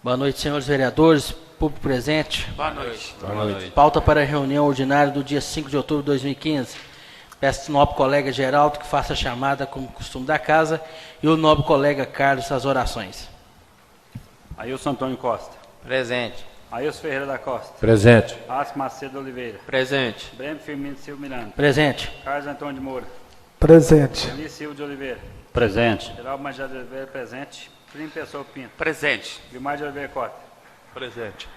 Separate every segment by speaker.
Speaker 1: Boa noite, senhores vereadores, público presente.
Speaker 2: Boa noite.
Speaker 3: Boa noite.
Speaker 1: Pauta para a reunião ordinária do dia 5 de outubro de 2015. Peço ao nobre colega Geraldo que faça a chamada como costume da casa e o nobre colega Carlos as orações.
Speaker 2: Ailson Antônio Costa.
Speaker 3: Presente.
Speaker 2: Ailson Ferreira da Costa.
Speaker 4: Presente.
Speaker 2: Atos Macedo Oliveira.
Speaker 3: Presente.
Speaker 2: Breno Firmino Silva Miranda.
Speaker 1: Presente.
Speaker 2: Carlos Antônio de Moura.
Speaker 5: Presente.
Speaker 2: Eli Silva de Oliveira.
Speaker 6: Presente.
Speaker 2: Geraldo Machado de Oliveira, presente. Primo Pessoa Pinto.
Speaker 6: Presente.
Speaker 2: Vilmar de Oliveira Cota.
Speaker 6: Presente.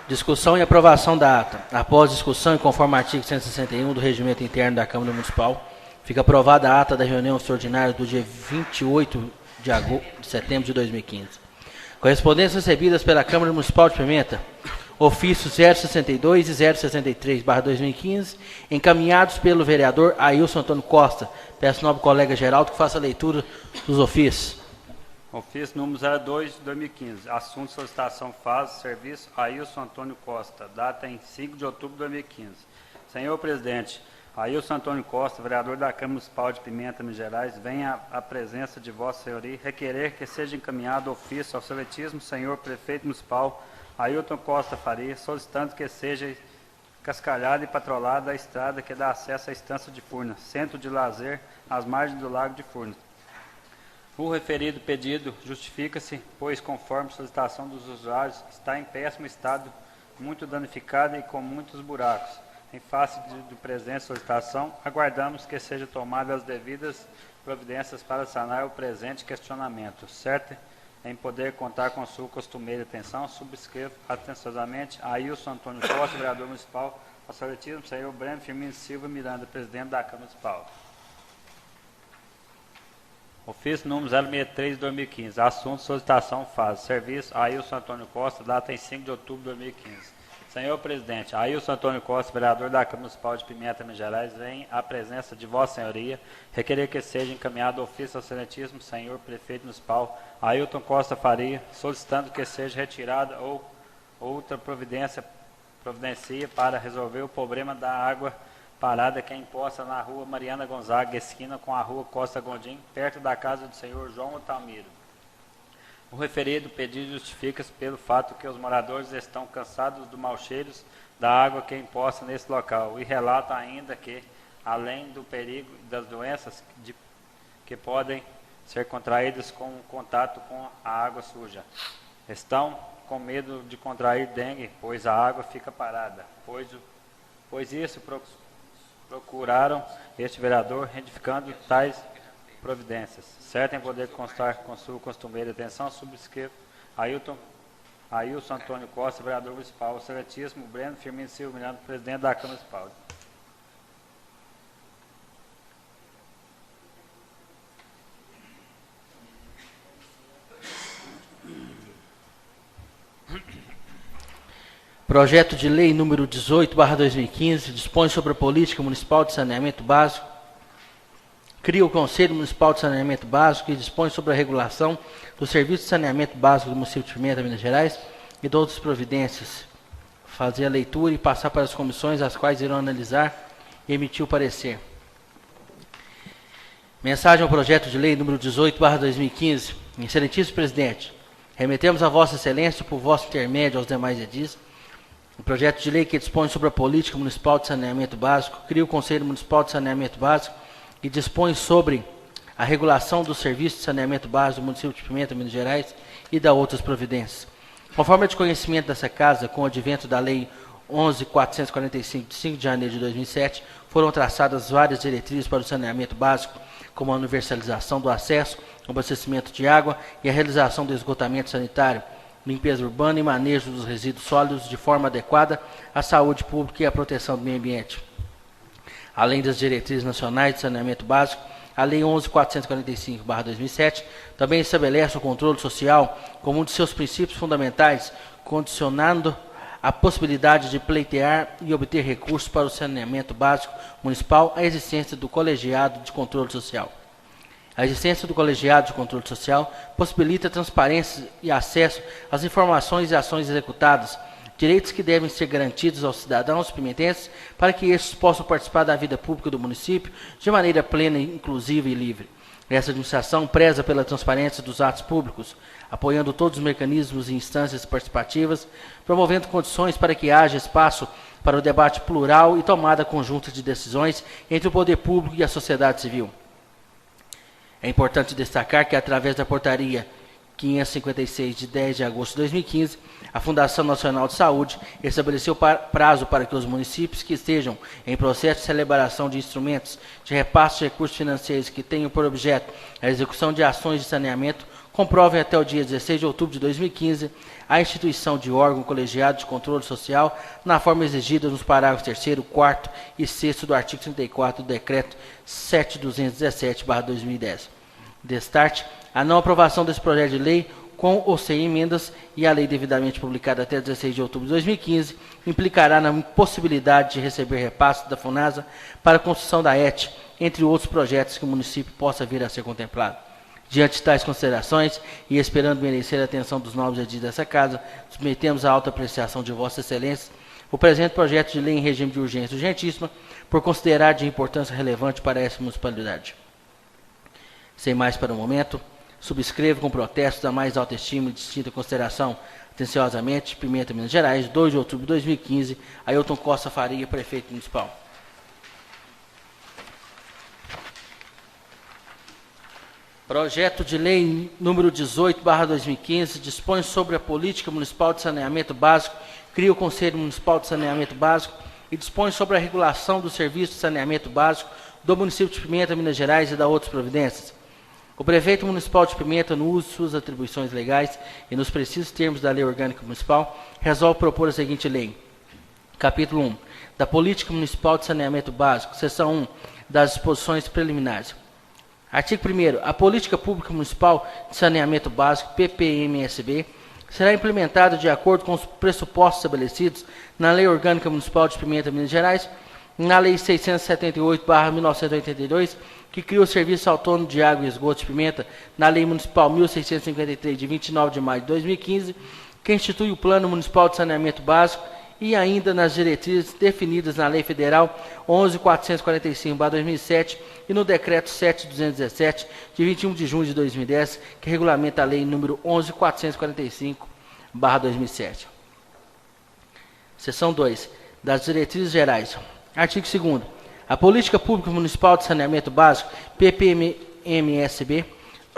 Speaker 1: Discussão e aprovação da ata. Após discussão e conforme artigo 161 do Regimento Interno da Câmara Municipal, fica aprovada a ata da reunião extraordinária do dia 28 de setembro de 2015. Correspondências recebidas pela Câmara Municipal de Pimenta, ofício 062 e 063/2015, encaminhados pelo vereador Ailson Antônio Costa. Peço ao nobre colega Geraldo que faça a leitura dos ofícios.
Speaker 2: Ofício número 02 de 2015. Assunto solicitação fase serviço Ailson Antônio Costa. Data em 5 de outubro de 2015. Senhor presidente, Ailson Antônio Costa, vereador da Câmara Municipal de Pimenta, Minas Gerais, vem à presença de Vossa Senhoria requerer que seja encaminhado ofício ao excelentíssimo senhor prefeito municipal Ailton Costa Faria, solicitando que seja cascalhada e patrolada a estrada que dá acesso à Estância de Furnas, centro de lazer às margens do Lago de Furnas. O referido pedido justifica-se, pois, conforme solicitação dos usuários, está em péssimo estado, muito danificado e com muitos buracos. Em face de presente solicitação, aguardamos que sejam tomadas as devidas providências para sanar o presente questionamento. Certo em poder contar com sua costumeira atenção, subscrevo atenciosamente Ailson Antônio Costa, vereador municipal, ao excelentíssimo senhor Breno Firmino Silva Miranda, presidente da Câmara Municipal. Ofício número 063 de 2015. Assunto solicitação fase serviço Ailson Antônio Costa, data em 5 de outubro de 2015. Senhor presidente, Ailson Antônio Costa, vereador da Câmara Municipal de Pimenta, Minas Gerais, vem à presença de Vossa Senhoria requerer que seja encaminhado ofício ao excelentíssimo senhor prefeito municipal Ailton Costa Faria, solicitando que seja retirada ou outra providencia para resolver o problema da água parada que é imposta na rua Mariana Gonzaga, esquina com a rua Costa Gondim, perto da casa do senhor João Otamiro. O referido pedido justifica-se pelo fato que os moradores estão cansados do mau cheiro da água que é imposta nesse local e relata ainda que, além do perigo das doenças que podem ser contraídas com o contato com a água suja, estão com medo de contrair dengue, pois a água fica parada. Pois isso procuraram este vereador, retificando tais providências. Certo em poder constar com sua costumeira atenção, subscrevo Ailson Antônio Costa, vereador municipal, o excelentíssimo Breno Firmino Silva Miranda, presidente da Câmara Municipal.
Speaker 1: Projeto de lei número 18/2015 dispõe sobre a política municipal de saneamento básico, cria o Conselho Municipal de Saneamento Básico e dispõe sobre a regulação do Serviço de Saneamento Básico do município de Pimenta, Minas Gerais e de outras providências. Fazer a leitura e passar para as comissões, as quais irão analisar e emitir o parecer. Mensagem ao projeto de lei número 18/2015. Excelentíssimo presidente, remetemos a Vossa Excelência, por vosso intermédio aos demais edis, o projeto de lei que dispõe sobre a política municipal de saneamento básico, cria o Conselho Municipal de Saneamento Básico e dispõe sobre a regulação do serviço de saneamento básico do município de Pimenta, Minas Gerais e da outras providências. Conforme de conhecimento dessa casa, com o advento da Lei 11.445, de 5 de janeiro de 2007, foram traçadas várias diretrizes para o saneamento básico, como a universalização do acesso, o abastecimento de água e a realização do esgotamento sanitário, limpeza urbana e manejo dos resíduos sólidos de forma adequada à saúde pública e à proteção do meio ambiente. Além das diretrizes nacionais de saneamento básico, a Lei 11.445/2007 também estabelece o controle social como um de seus princípios fundamentais, condicionando a possibilidade de pleitear e obter recursos para o saneamento básico municipal à existência do colegiado de controle social. A existência do colegiado de controle social possibilita transparência e acesso às informações e ações executadas, direitos que devem ser garantidos aos cidadãos pimentenses para que estes possam participar da vida pública do município de maneira plena, inclusiva e livre. Essa administração preza pela transparência dos atos públicos, apoiando todos os mecanismos e instâncias participativas, promovendo condições para que haja espaço para o debate plural e tomada conjunta de decisões entre o poder público e a sociedade civil. É importante destacar que, através da portaria 556, de 10 de agosto de 2015, a Fundação Nacional de Saúde estabeleceu prazo para que os municípios que estejam em processo de celebração de instrumentos de repasse de recursos financeiros que tenham por objeto a execução de ações de saneamento comprovem até o dia 16 de outubro de 2015 a instituição de órgão colegiado de controle social na forma exigida nos parágrafos 3º, 4º e 6º do artigo 34 do Decreto 7217/2010. Destarte a não aprovação desse projeto de lei com ou sem emendas e a lei devidamente publicada até 16 de outubro de 2015 implicará na impossibilidade de receber repasse da FUNASA para a construção da ET, entre outros projetos que o município possa vir a ser contemplado. Diante de tais considerações e esperando merecer a atenção dos nobres edis dessa casa, submetemos à alta apreciação de Vossa Excelência o presente projeto de lei em regime de urgência urgentíssima, por considerar de importância relevante para essa municipalidade. Sem mais para o momento, subscrevo com protestos da mais alta estima e distinta consideração, atenciosamente, Pimenta, Minas Gerais, 2 de outubro de 2015, Ailton Costa Faria, prefeito municipal. Projeto de lei número 18/2015 dispõe sobre a política municipal de saneamento básico, cria o Conselho Municipal de Saneamento Básico e dispõe sobre a regulação do serviço de saneamento básico do município de Pimenta, Minas Gerais e da outras providências. O prefeito municipal de Pimenta, no uso de suas atribuições legais e nos precisos termos da Lei Orgânica Municipal, resolve propor a seguinte lei. Capítulo 1. Da Política Municipal de Saneamento Básico, seção 1, das disposições preliminares. Artigo 1º. A Política Pública Municipal de Saneamento Básico, PPMSB, será implementada de acordo com os pressupostos estabelecidos na Lei Orgânica Municipal de Pimenta, Minas Gerais, na Lei 678/1982, que cria o Serviço Autônomo de Água e Esgoto de Pimenta, na Lei Municipal 1653, de 29 de maio de 2015, que institui o Plano Municipal de Saneamento Básico, e ainda nas diretrizes definidas na Lei Federal 11.445/2007 e no Decreto 7.217, de 21 de junho de 2010, que regulamenta a Lei número 11.445/2007. Seção 2. Das diretrizes gerais. Artigo 2º. A Política Pública Municipal de Saneamento Básico, PPMSB,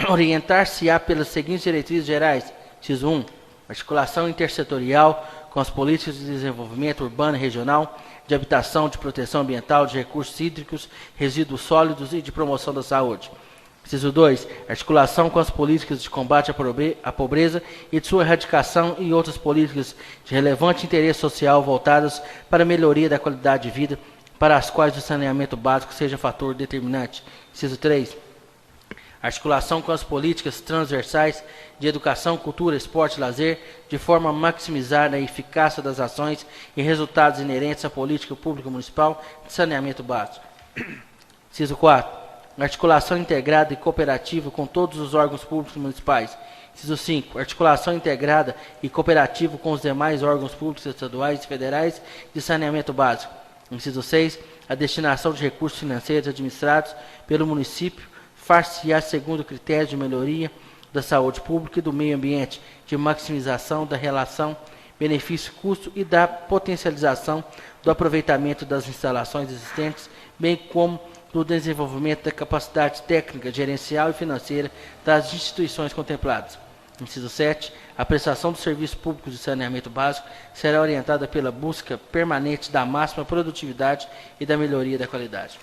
Speaker 1: orientar-se-á pelas seguintes diretrizes gerais. Inciso 1. Articulação intersetorial com as políticas de desenvolvimento urbano e regional, de habitação, de proteção ambiental, de recursos hídricos, resíduos sólidos e de promoção da saúde. Inciso 2. Articulação com as políticas de combate à pobreza e de sua erradicação e outras políticas de relevante interesse social voltadas para a melhoria da qualidade de vida, para as quais o saneamento básico seja fator determinante. Inciso 3. Articulação com as políticas transversais de educação, cultura, esporte e lazer, de forma a maximizar a eficácia das ações e resultados inerentes à política pública municipal de saneamento básico. Inciso 4. Articulação integrada e cooperativa com todos os órgãos públicos municipais. Inciso 5. Articulação integrada e cooperativa com os demais órgãos públicos estaduais e federais de saneamento básico. Inciso 6. A destinação de recursos financeiros administrados pelo município far-se-á segundo critérios de melhoria da saúde pública e do meio ambiente, de maximização da relação benefício-custo e da potencialização do aproveitamento das instalações existentes, bem como do desenvolvimento da capacidade técnica, gerencial e financeira das instituições contempladas. Inciso 7. A prestação dos serviços públicos de saneamento básico será orientada pela busca permanente da máxima produtividade e da melhoria da qualidade.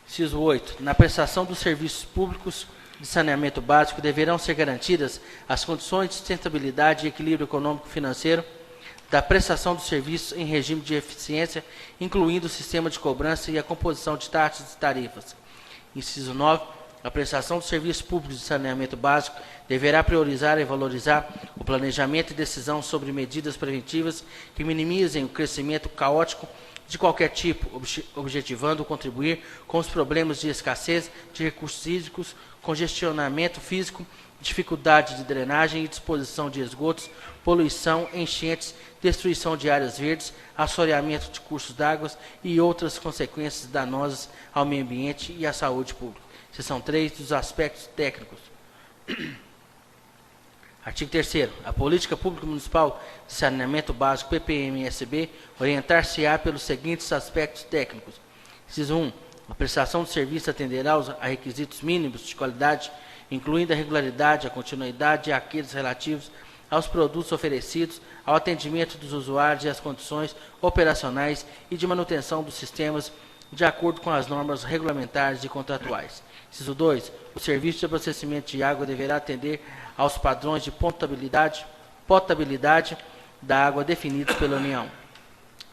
Speaker 1: Inciso 8. Na prestação dos serviços públicos de saneamento básico deverão ser garantidas as condições de sustentabilidade e equilíbrio econômico-financeiro da prestação dos serviços em regime de eficiência, incluindo o sistema de cobrança e a composição de taxas e tarifas. Inciso 9. A prestação dos serviços públicos de saneamento básico deverá priorizar e valorizar o planejamento e decisão sobre medidas preventivas que minimizem o crescimento caótico de qualquer tipo, objetivando contribuir com os problemas de escassez de recursos hídricos, congestionamento físico, dificuldade de drenagem e disposição de esgotos, poluição, enchentes, destruição de áreas verdes, assoreamento de cursos d'água e outras consequências danosas ao meio ambiente e à saúde pública. Seção 3 dos aspectos técnicos. Artigo 3º. A política pública municipal de saneamento básico PPMSB orientar-se-á pelos seguintes aspectos técnicos. Inciso 1. A prestação de serviço atenderá a requisitos mínimos de qualidade, incluindo a regularidade, a continuidade e aqueles relativos aos produtos oferecidos, ao atendimento dos usuários e às condições operacionais e de manutenção dos sistemas de acordo com as normas regulamentares e contratuais. Inciso 2. O serviço de abastecimento de água deverá atender aos padrões de potabilidade da água definidos pela União.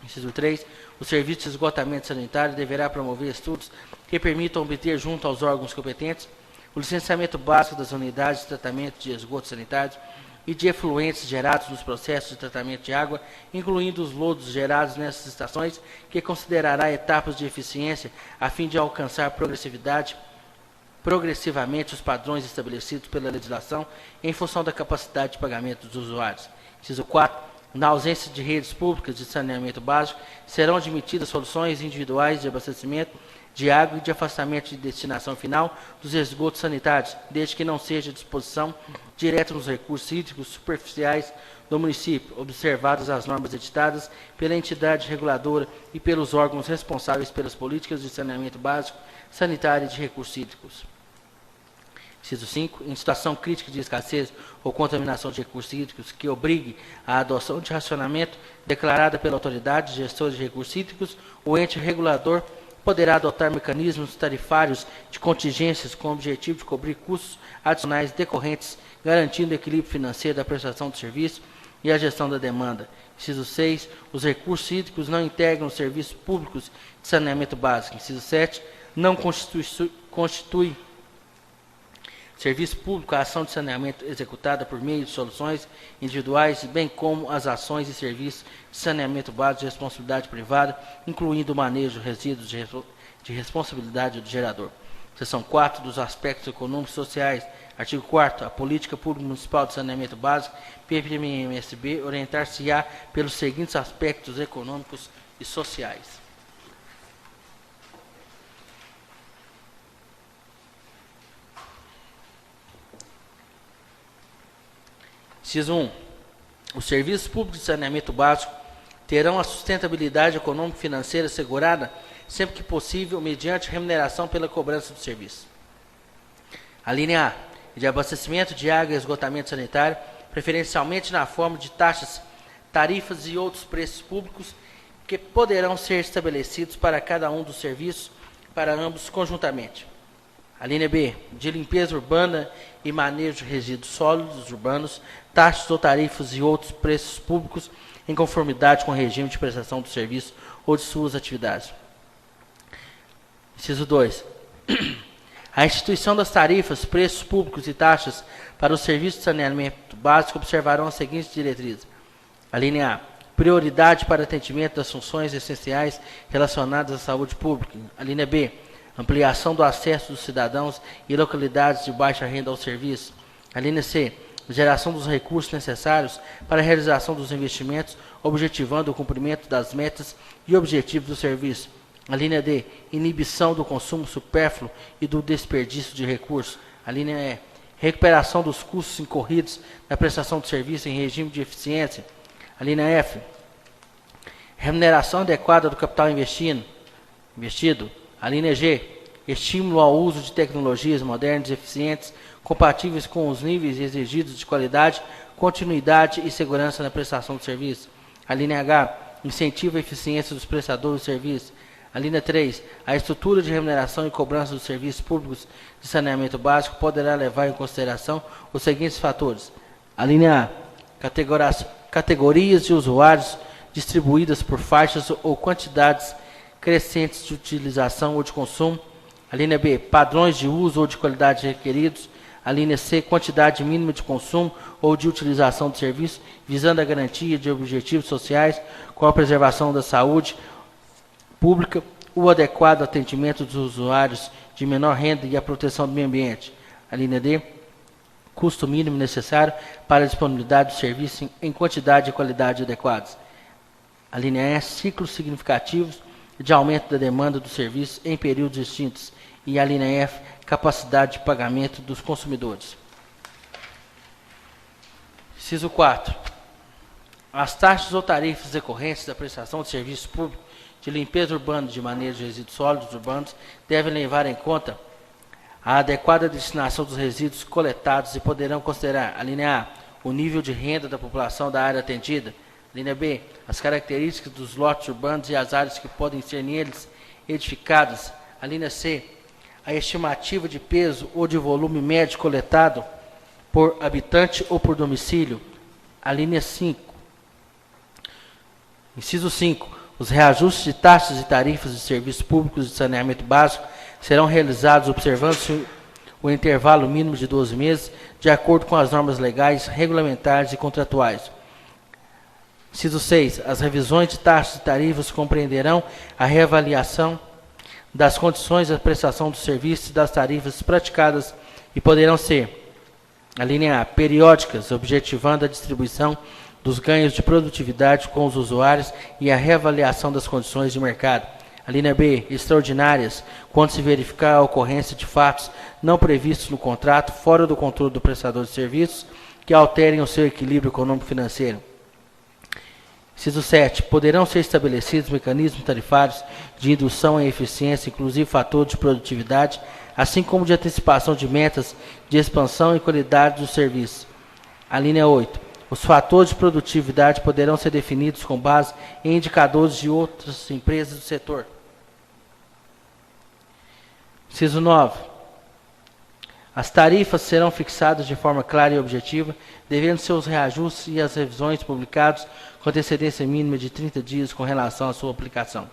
Speaker 1: Inciso 3. O serviço de esgotamento sanitário deverá promover estudos que permitam obter, junto aos órgãos competentes, o licenciamento básico das unidades de tratamento de esgotos sanitários e de efluentes gerados nos processos de tratamento de água, incluindo os lodos gerados nessas estações, que considerará etapas de eficiência a fim de alcançar progressivamente os padrões estabelecidos pela legislação em função da capacidade de pagamento dos usuários. Inciso 4. Na ausência de redes públicas de saneamento básico, serão admitidas soluções individuais de abastecimento de água e de afastamento de destinação final dos esgotos sanitários, desde que não seja disposição direta nos recursos hídricos superficiais do município, observadas as normas editadas pela entidade reguladora e pelos órgãos responsáveis pelas políticas de saneamento básico, sanitário e de recursos hídricos. Inciso 5. Em situação crítica de escassez ou contaminação de recursos hídricos que obrigue à adoção de racionamento declarada pela autoridade gestora de recursos hídricos, o ente regulador poderá adotar mecanismos tarifários de contingências com o objetivo de cobrir custos adicionais decorrentes, garantindo o equilíbrio financeiro da prestação do serviço e a gestão da demanda. Inciso 6. Os recursos hídricos não integram os serviços públicos de saneamento básico. Inciso 7. Não constitui serviço público a ação de saneamento executada por meio de soluções individuais, bem como as ações e serviços de saneamento básico de responsabilidade privada, incluindo o manejo de resíduos de responsabilidade do gerador. Seção 4 dos aspectos econômicos e sociais. Artigo 4º. A política pública municipal de saneamento básico, PPMSB, orientar-se-á pelos seguintes aspectos econômicos e sociais. Inciso 1. Os serviços públicos de saneamento básico terão a sustentabilidade econômica e financeira assegurada, sempre que possível, mediante remuneração pela cobrança do serviço. A linha A. De abastecimento de água e esgotamento sanitário, preferencialmente na forma de taxas, tarifas e outros preços públicos que poderão ser estabelecidos para cada um dos serviços, para ambos conjuntamente. A linha B. De limpeza urbana e manejo de resíduos sólidos urbanos, taxas ou tarifas e outros preços públicos em conformidade com o regime de prestação do serviço ou de suas atividades. Inciso 2. A instituição das tarifas, preços públicos e taxas para os serviços de saneamento básico observarão as seguintes diretrizes. A linha A. Prioridade para atendimento das funções essenciais relacionadas à saúde pública. A linha B. Ampliação do acesso dos cidadãos e localidades de baixa renda ao serviço. A linha C. Geração dos recursos necessários para a realização dos investimentos, objetivando o cumprimento das metas e objetivos do serviço. A linha D. Inibição do consumo supérfluo e do desperdício de recursos. A linha E. Recuperação dos custos incorridos na prestação de serviço em regime de eficiência. A linha F. Remuneração adequada do capital investido. A linha G. Estímulo ao uso de tecnologias modernas e eficientes, compatíveis com os níveis exigidos de qualidade, continuidade e segurança na prestação de serviço. A linha H. Incentivo à eficiência dos prestadores de serviço. A linha 3. A estrutura de remuneração e cobrança dos serviços públicos de saneamento básico poderá levar em consideração os seguintes fatores. A linha A. Categorias de usuários distribuídas por faixas ou quantidades crescentes de utilização ou de consumo. A linha B. Padrões de uso ou de qualidade requeridos. A linha C. Quantidade mínima de consumo ou de utilização de serviço, visando a garantia de objetivos sociais com a preservação da saúde pública, o adequado atendimento dos usuários de menor renda e a proteção do meio ambiente. A linha D, custo mínimo necessário para a disponibilidade do serviço em quantidade e qualidade adequadas. A linha E, ciclos significativos de aumento da demanda do serviço em períodos distintos. E a linha F, capacidade de pagamento dos consumidores. Inciso 4. As taxas ou tarifas decorrentes da prestação de serviço público de limpeza urbana de manejo de resíduos sólidos urbanos devem levar em conta a adequada destinação dos resíduos coletados e poderão considerar, a linha A, o nível de renda da população da área atendida, linha B, as características dos lotes urbanos e as áreas que podem ser neles edificadas, a linha C, a estimativa de peso ou de volume médio coletado por habitante ou por domicílio, a linha 5. Inciso 5. Os reajustes de taxas e tarifas de serviços públicos de saneamento básico serão realizados observando-se o intervalo mínimo de 12 meses, de acordo com as normas legais, regulamentares e contratuais. Inciso 6. As revisões de taxas e tarifas compreenderão a reavaliação das condições da prestação dos serviços e das tarifas praticadas e poderão ser, a linha A, periódicas, objetivando a distribuição dos ganhos de produtividade com os usuários e a reavaliação das condições de mercado. A linha B, extraordinárias, quando se verificar a ocorrência de fatos não previstos no contrato, fora do controle do prestador de serviços, que alterem o seu equilíbrio econômico-financeiro. Inciso 7. Poderão ser estabelecidos mecanismos tarifários de indução à eficiência, inclusive fator de produtividade, assim como de antecipação de metas de expansão e qualidade do serviço. A linha 8. Os fatores de produtividade poderão ser definidos com base em indicadores de outras empresas do setor. Inciso 9. As tarifas serão fixadas de forma clara e objetiva, devendo seus reajustes e as revisões publicados com antecedência mínima de 30 dias com relação à sua aplicação.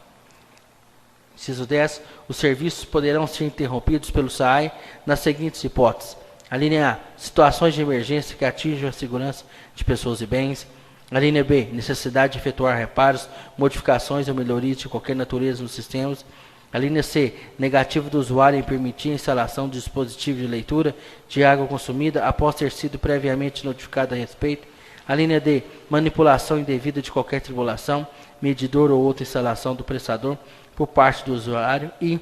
Speaker 1: Inciso 10. Os serviços poderão ser interrompidos pelo SAAI nas seguintes hipóteses. A linha A, situações de emergência que atinjam a segurança de pessoas e bens. A linha B, necessidade de efetuar reparos, modificações ou melhorias de qualquer natureza nos sistemas. A linha C, negativo do usuário em permitir a instalação de dispositivo de leitura de água consumida após ter sido previamente notificado a respeito. A linha D, manipulação indevida de qualquer tribulação, medidor ou outra instalação do prestador por parte do usuário. E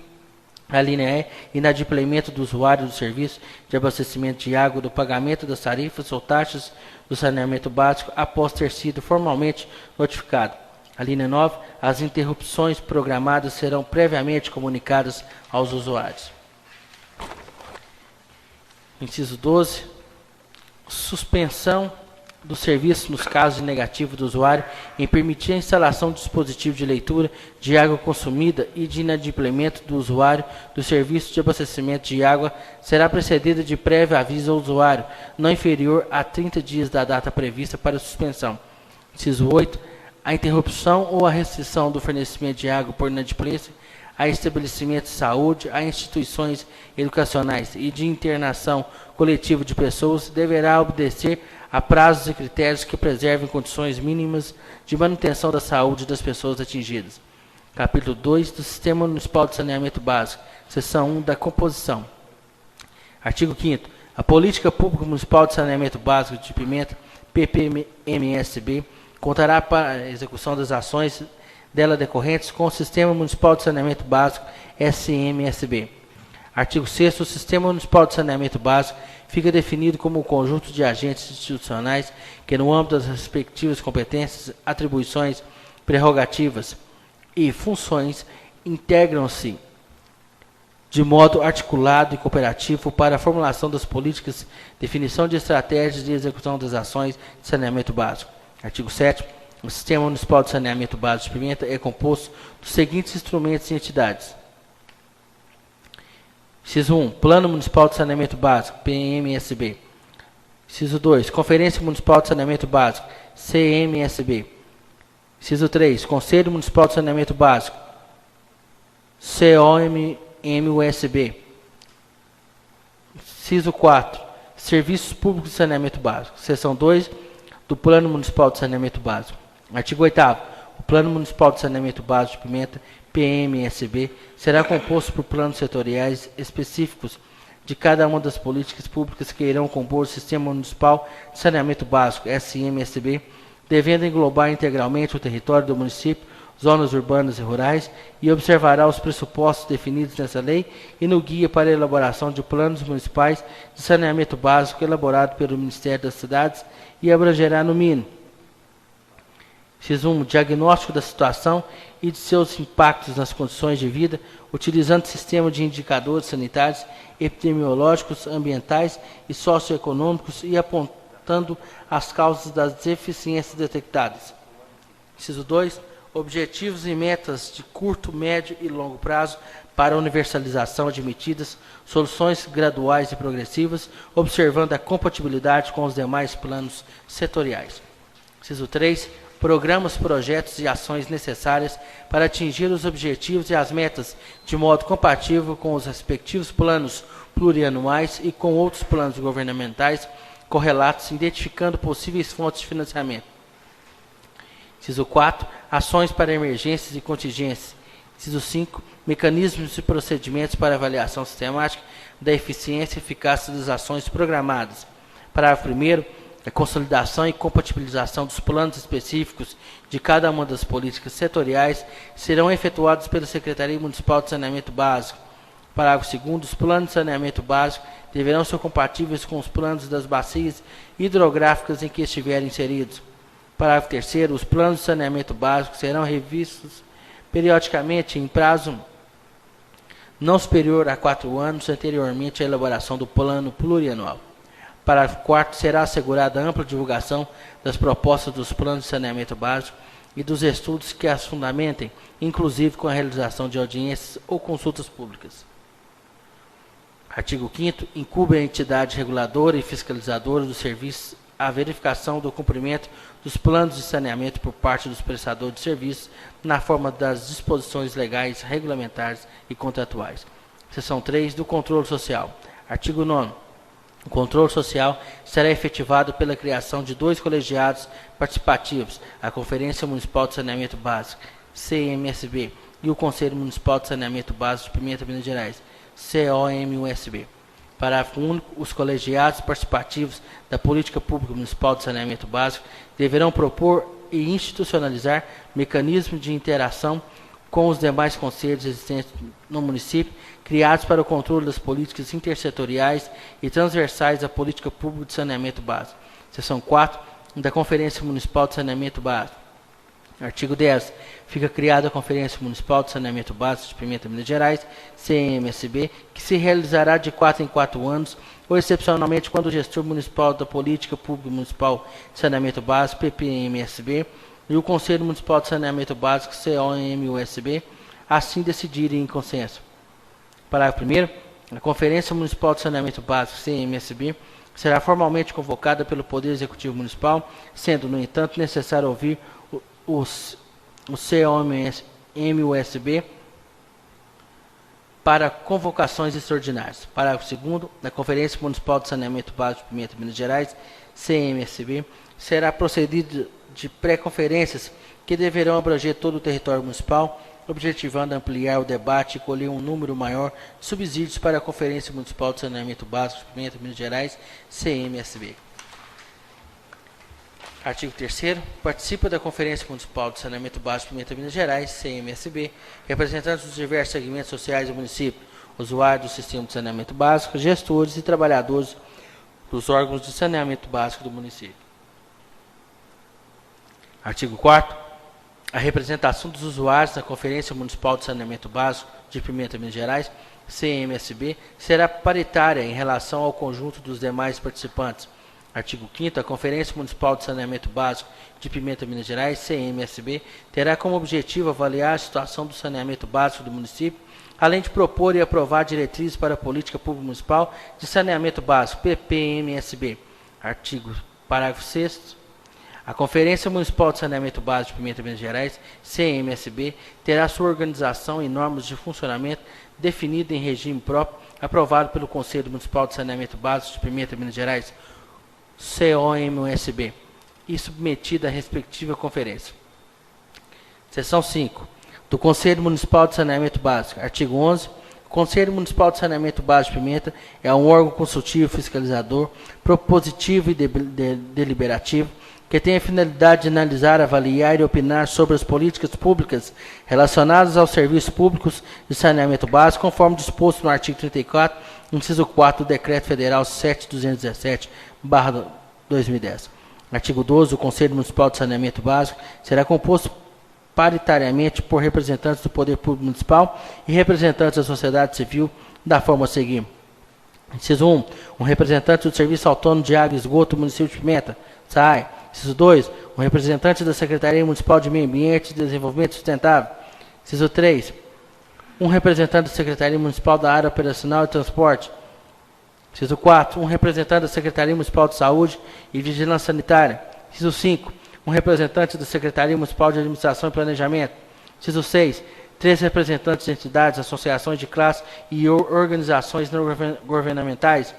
Speaker 1: a linha E, inadimplemento do usuário do serviço de abastecimento de água do pagamento das tarifas ou taxas do saneamento básico após ter sido formalmente notificado. A linha 9, as interrupções programadas serão previamente comunicadas aos usuários. Inciso 12, suspensão do serviço nos casos de negativo do usuário em permitir a instalação de dispositivo de leitura de água consumida e de inadimplemento do usuário do serviço de abastecimento de água será precedida de prévio aviso ao usuário, não inferior a 30 dias da data prevista para a suspensão. Inciso 8, a interrupção ou a restrição do fornecimento de água por inadimplência a estabelecimentos de saúde, a instituições educacionais e de internação coletiva de pessoas deverá obedecer a prazos e critérios que preservem condições mínimas de manutenção da saúde das pessoas atingidas. Capítulo 2 do Sistema Municipal de Saneamento Básico, seção 1 da composição. Artigo 5º. A Política Pública Municipal de Saneamento Básico de Pimenta, PPMSB, contará para a execução das ações dela decorrentes com o Sistema Municipal de Saneamento Básico, SMSB. Artigo 6º. O Sistema Municipal de Saneamento Básico fica definido como um conjunto de agentes institucionais que, no âmbito das respectivas competências, atribuições, prerrogativas e funções, integram-se de modo articulado e cooperativo para a formulação das políticas, definição de estratégias e execução das ações de saneamento básico. Artigo 7º. O Sistema Municipal de Saneamento Básico de Pimenta é composto dos seguintes instrumentos e entidades. Inciso 1. Plano Municipal de Saneamento Básico, PMSB. Inciso 2. Conferência Municipal de Saneamento Básico, CMSB. Inciso 3. Conselho Municipal de Saneamento Básico, COMMUSB. Inciso 4. Serviços Públicos de Saneamento Básico. Seção 2 do Plano Municipal de Saneamento Básico. Artigo 8º. O Plano Municipal de Saneamento Básico de Pimenta, PMSB, será composto por planos setoriais específicos de cada uma das políticas públicas que irão compor o Sistema Municipal de Saneamento Básico, SMSB, devendo englobar integralmente o território do município, zonas urbanas e rurais, e observará os pressupostos definidos nessa lei e no guia para a elaboração de planos municipais de saneamento básico elaborado pelo Ministério das Cidades e abrangerá no mínimo X1, diagnóstico da situação e de seus impactos nas condições de vida, utilizando sistema de indicadores sanitários, epidemiológicos, ambientais e socioeconômicos e apontando as causas das deficiências detectadas. Inciso 2, objetivos e metas de curto, médio e longo prazo para a universalização de medidas, soluções graduais e progressivas, observando a compatibilidade com os demais planos setoriais. Inciso 3, programas, projetos e ações necessárias para atingir os objetivos e as metas de modo compatível com os respectivos planos plurianuais e com outros planos governamentais correlatos, identificando possíveis fontes de financiamento. Inciso 4, ações para emergências e contingências. Inciso 5, mecanismos e procedimentos para avaliação sistemática da eficiência e eficácia das ações programadas. Parágrafo 1º, a consolidação e compatibilização dos planos específicos de cada uma das políticas setoriais serão efetuados pela Secretaria Municipal de Saneamento Básico. Parágrafo 2º, os planos de saneamento básico deverão ser compatíveis com os planos das bacias hidrográficas em que estiverem inseridos. Parágrafo 3º, os planos de saneamento básico serão revistos periodicamente em prazo não superior a 4 anos anteriormente à elaboração do plano plurianual. Parágrafo 4º, será assegurada ampla divulgação das propostas dos planos de saneamento básico e dos estudos que as fundamentem, inclusive com a realização de audiências ou consultas públicas. Artigo 5º, incumbe a entidade reguladora e fiscalizadora do serviço a verificação do cumprimento dos planos de saneamento por parte dos prestadores de serviços na forma das disposições legais, regulamentares e contratuais. Seção 3 do controle social. Artigo 9º. O controle social será efetivado pela criação de 2 colegiados participativos, a Conferência Municipal de Saneamento Básico, CMSB, e o Conselho Municipal de Saneamento Básico de Pimenta, Minas Gerais, COMUSB. Parágrafo único. Os colegiados participativos da Política Pública Municipal de Saneamento Básico deverão propor e institucionalizar mecanismos de interação com os demais conselhos existentes no município, criados para o controle das políticas intersetoriais e transversais da política pública de saneamento básico. Seção 4 da Conferência Municipal de Saneamento Básico. Artigo 10. Fica criada a Conferência Municipal de Saneamento Básico de Pimenta, Minas Gerais, CMSB, que se realizará de 4 em 4 anos, ou excepcionalmente quando o gestor municipal da Política Pública Municipal de Saneamento Básico, PPMSB, e o Conselho Municipal de Saneamento Básico, COMUSB, assim decidirem em consenso. Parágrafo 1º. A Conferência Municipal de Saneamento Básico, CMSB, será formalmente convocada pelo Poder Executivo Municipal, sendo, no entanto, necessário ouvir o COMUSB para convocações extraordinárias. Parágrafo 2º. A Conferência Municipal de Saneamento Básico de Pimenta, Minas Gerais, CMSB, será procedida de pré-conferências que deverão abranger todo o território municipal, objetivando ampliar o debate e colher um número maior de subsídios para a Conferência Municipal de Saneamento Básico de Pimenta, Minas Gerais, CMSB. Artigo 3º. Participa da Conferência Municipal de Saneamento Básico de Pimenta, Minas Gerais, CMSB, representantes dos diversos segmentos sociais do município, usuários do sistema de saneamento básico, gestores e trabalhadores dos órgãos de saneamento básico do município. Artigo 4º. A representação dos usuários na Conferência Municipal de Saneamento Básico de Pimenta, Minas Gerais, CMSB, será paritária em relação ao conjunto dos demais participantes. Artigo 5º. A Conferência Municipal de Saneamento Básico de Pimenta, Minas Gerais, CMSB, terá como objetivo avaliar a situação do saneamento básico do município, além de propor e aprovar diretrizes para a Política Pública Municipal de Saneamento Básico, PPMSB. Parágrafo 6º. A Conferência Municipal de Saneamento Básico de Pimenta, Minas Gerais, CMSB, terá sua organização e normas de funcionamento definida em regime próprio, aprovado pelo Conselho Municipal de Saneamento Básico de Pimenta, Minas Gerais, COMUSB, e submetida à respectiva conferência. Seção 5. do Conselho Municipal de Saneamento Básico. Artigo 11. O Conselho Municipal de Saneamento Básico de Pimenta é um órgão consultivo, fiscalizador, propositivo e deliberativo, que tem a finalidade de analisar, avaliar e opinar sobre as políticas públicas relacionadas aos serviços públicos de saneamento básico, conforme disposto no artigo 34, inciso 4 do Decreto Federal 7217/2010. Artigo 12. O Conselho Municipal de Saneamento Básico será composto paritariamente por representantes do Poder Público Municipal e representantes da sociedade civil da forma a seguir. Inciso 1. Um representante do Serviço Autônomo de Água e Esgoto do município de Pimenta, SAAI. Inciso 2. Um representante da Secretaria Municipal de Meio Ambiente e Desenvolvimento Sustentável. Inciso 3. Um representante da Secretaria Municipal da Área Operacional e Transporte. Inciso 4. Um representante da Secretaria Municipal de Saúde e Vigilância Sanitária. Inciso 5. Um representante da Secretaria Municipal de Administração e Planejamento. Inciso 6. 3 representantes de entidades, associações de classe e organizações não governamentais.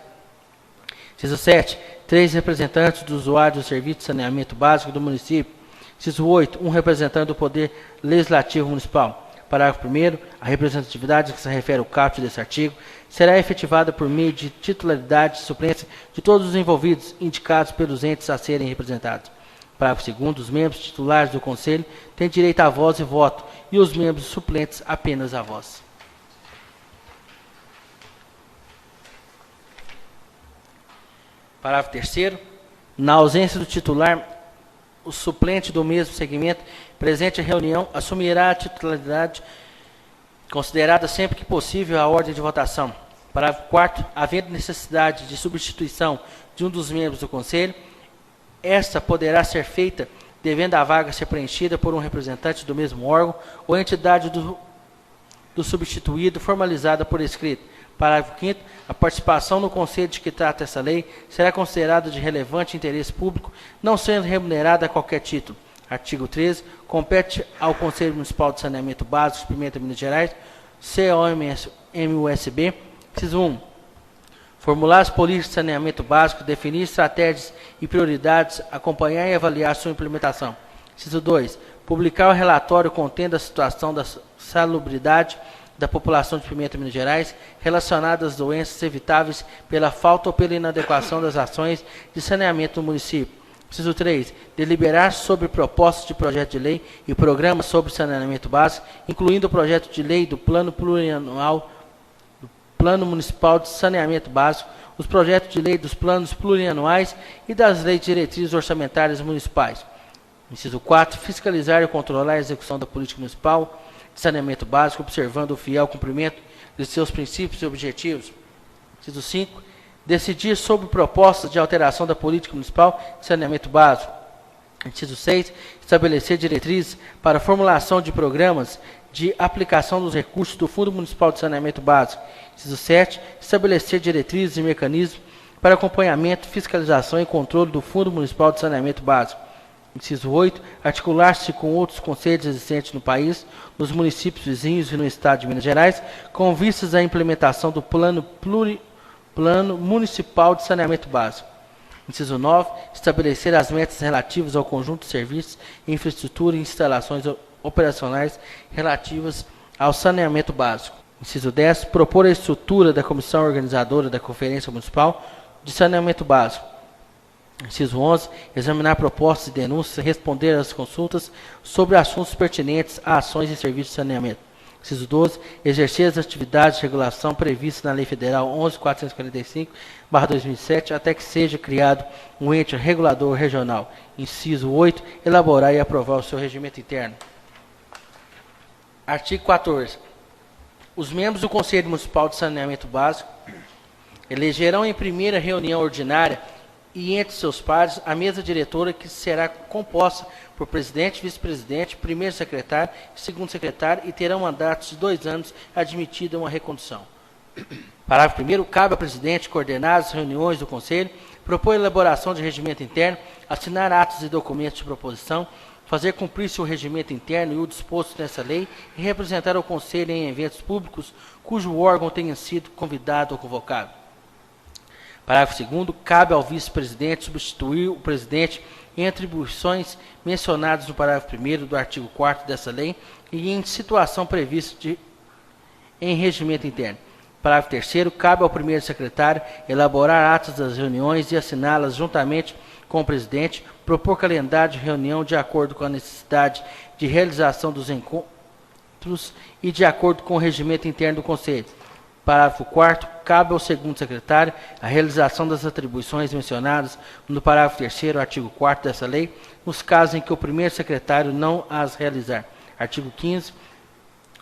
Speaker 1: Inciso 7. 3 representantes dos usuários do Serviço de Saneamento Básico do município. Inciso 8. Um representante do Poder Legislativo Municipal. Parágrafo 1º. A representatividade que se refere ao caput desse artigo será efetivada por meio de titularidade e suplência de todos os envolvidos, indicados pelos entes a serem representados. Parágrafo 2º. Os membros titulares do Conselho têm direito à voz e voto, e os membros suplentes apenas à voz. Parágrafo 3º. Na ausência do titular, o suplente do mesmo segmento presente à reunião assumirá a titularidade, considerada sempre que possível a ordem de votação. Parágrafo 4º. Havendo necessidade de substituição de um dos membros do Conselho, esta poderá ser feita devendo a vaga ser preenchida por um representante do mesmo órgão ou entidade do substituído formalizada por escrito. Parágrafo 5º. A participação no conselho de que trata essa lei será considerada de relevante interesse público, não sendo remunerada a qualquer título. Artigo 13. Compete ao Conselho Municipal de Saneamento Básico de Pimenta, Minas Gerais, COMUSB, inciso 1. Formular as políticas de saneamento básico, definir estratégias e prioridades, acompanhar e avaliar sua implementação. Inciso 2. Publicar o relatório contendo a situação da salubridade da população de Pimenta, Minas Gerais, relacionada às doenças evitáveis pela falta ou pela inadequação das ações de saneamento no município. Inciso 3. Deliberar sobre propostas de projeto de lei e programas sobre saneamento básico, incluindo o projeto de lei do Plano Plurianual, do Plano Municipal de Saneamento Básico, os projetos de lei dos planos plurianuais e das leis diretrizes orçamentárias municipais. Inciso 4. Fiscalizar e controlar a execução da política municipal de saneamento básico, observando o fiel cumprimento de seus princípios e objetivos. Inciso 5. Decidir sobre propostas de alteração da política municipal de saneamento básico. Inciso 6. Estabelecer diretrizes para a formulação de programas de aplicação dos recursos do Fundo Municipal de Saneamento Básico. Inciso 7. Estabelecer diretrizes e mecanismos para acompanhamento, fiscalização e controle do Fundo Municipal de Saneamento Básico. Inciso 8. Articular-se com outros conselhos existentes no país, nos municípios vizinhos e no Estado de Minas Gerais, com vistas à implementação do Plano Municipal de Saneamento Básico. Inciso 9. Estabelecer as metas relativas ao conjunto de serviços, infraestrutura e instalações operacionais relativas ao saneamento básico. Inciso 10. Propor a estrutura da comissão organizadora da Conferência Municipal de Saneamento Básico. Inciso 11. Examinar propostas e denúncias e responder às consultas sobre assuntos pertinentes a ações e serviços de saneamento. Inciso 12. Exercer as atividades de regulação previstas na Lei Federal 11.445/2007 até que seja criado um ente regulador regional. Inciso 8. Elaborar e aprovar o seu regimento interno. Artigo 14. Os membros do Conselho Municipal de Saneamento Básico elegerão em primeira reunião ordinária e entre seus pares a mesa diretora, que será composta por presidente, vice-presidente, primeiro secretário e segundo secretário, e terão mandatos de 2 anos, admitida uma recondução. Parágrafo 1º. Cabe ao presidente coordenar as reuniões do Conselho, propor a elaboração de regimento interno, assinar atos e documentos de proposição, fazer cumprir-se o regimento interno e o disposto nessa lei e representar o Conselho em eventos públicos cujo órgão tenha sido convidado ou convocado. Parágrafo 2º. Cabe ao vice-presidente substituir o presidente em atribuições mencionadas no parágrafo 1º do artigo 4º dessa lei e em situação prevista em regimento interno. Parágrafo 3º, cabe ao primeiro secretário elaborar atas das reuniões e assiná-las juntamente com o presidente, propor calendário de reunião de acordo com a necessidade de realização dos encontros e de acordo com o regimento interno do Conselho. Parágrafo 4º, cabe ao segundo secretário a realização das atribuições mencionadas no parágrafo 3º, artigo 4º dessa lei, nos casos em que o primeiro secretário não as realizar. Artigo 15º,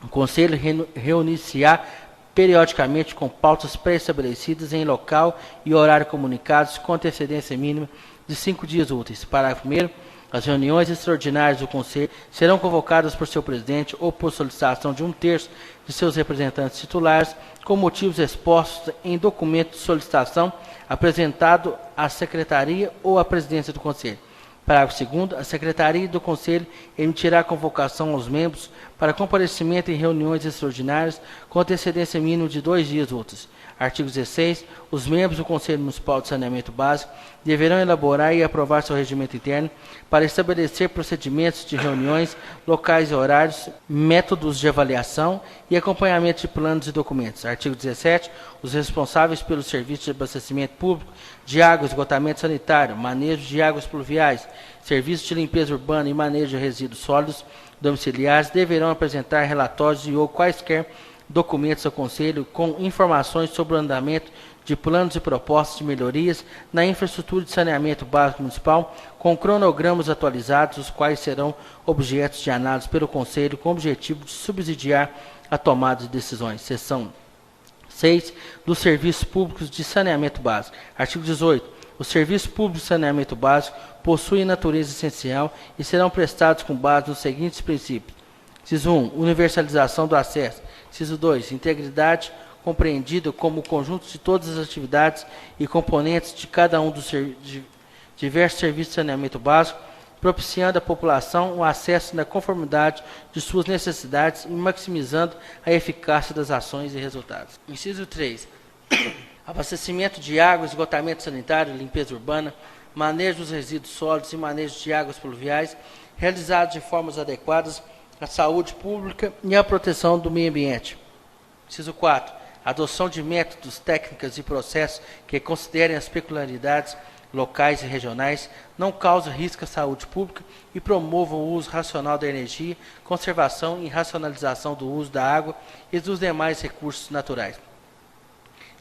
Speaker 1: o Conselho reunir-se-á periodicamente com pautas pré-estabelecidas em local e horário comunicados com antecedência mínima de 5 dias úteis. Parágrafo 1º, as reuniões extraordinárias do Conselho serão convocadas por seu presidente ou por solicitação de 1/3 de seus representantes titulares, com motivos expostos em documento de solicitação apresentado à Secretaria ou à Presidência do Conselho. Parágrafo 2º, a Secretaria do Conselho emitirá convocação aos membros para comparecimento em reuniões extraordinárias com antecedência mínima de 2 dias úteis. Artigo 16. Os membros do Conselho Municipal de Saneamento Básico deverão elaborar e aprovar seu regimento interno para estabelecer procedimentos de reuniões, locais e horários, métodos de avaliação e acompanhamento de planos e documentos. Artigo 17. Os responsáveis pelos serviços de abastecimento público, de água, esgotamento sanitário, manejo de águas pluviais, serviços de limpeza urbana e manejo de resíduos sólidos domiciliares deverão apresentar relatórios e ou quaisquer documentos ao Conselho com informações sobre o andamento de planos e propostas de melhorias na infraestrutura de saneamento básico municipal, com cronogramas atualizados, os quais serão objetos de análise pelo Conselho com o objetivo de subsidiar a tomada de decisões. Seção 6. Dos serviços públicos de saneamento básico. Artigo 18. Os serviços públicos de saneamento básico possuem natureza essencial e serão prestados com base nos seguintes princípios. Inciso 1. Universalização do acesso. Inciso 2. Integridade compreendida como o conjunto de todas as atividades e componentes de cada um dos diversos serviços de saneamento básico, propiciando à população o acesso na conformidade de suas necessidades e maximizando a eficácia das ações e resultados. Inciso 3. Abastecimento de água, esgotamento sanitário, limpeza urbana, manejo dos resíduos sólidos e manejo de águas pluviais, realizados de formas adequadas à saúde pública e à proteção do meio ambiente. Inciso 4. Adoção de métodos, técnicas e processos que considerem as peculiaridades locais e regionais, não causem risco à saúde pública e promovam o uso racional da energia, conservação e racionalização do uso da água e dos demais recursos naturais.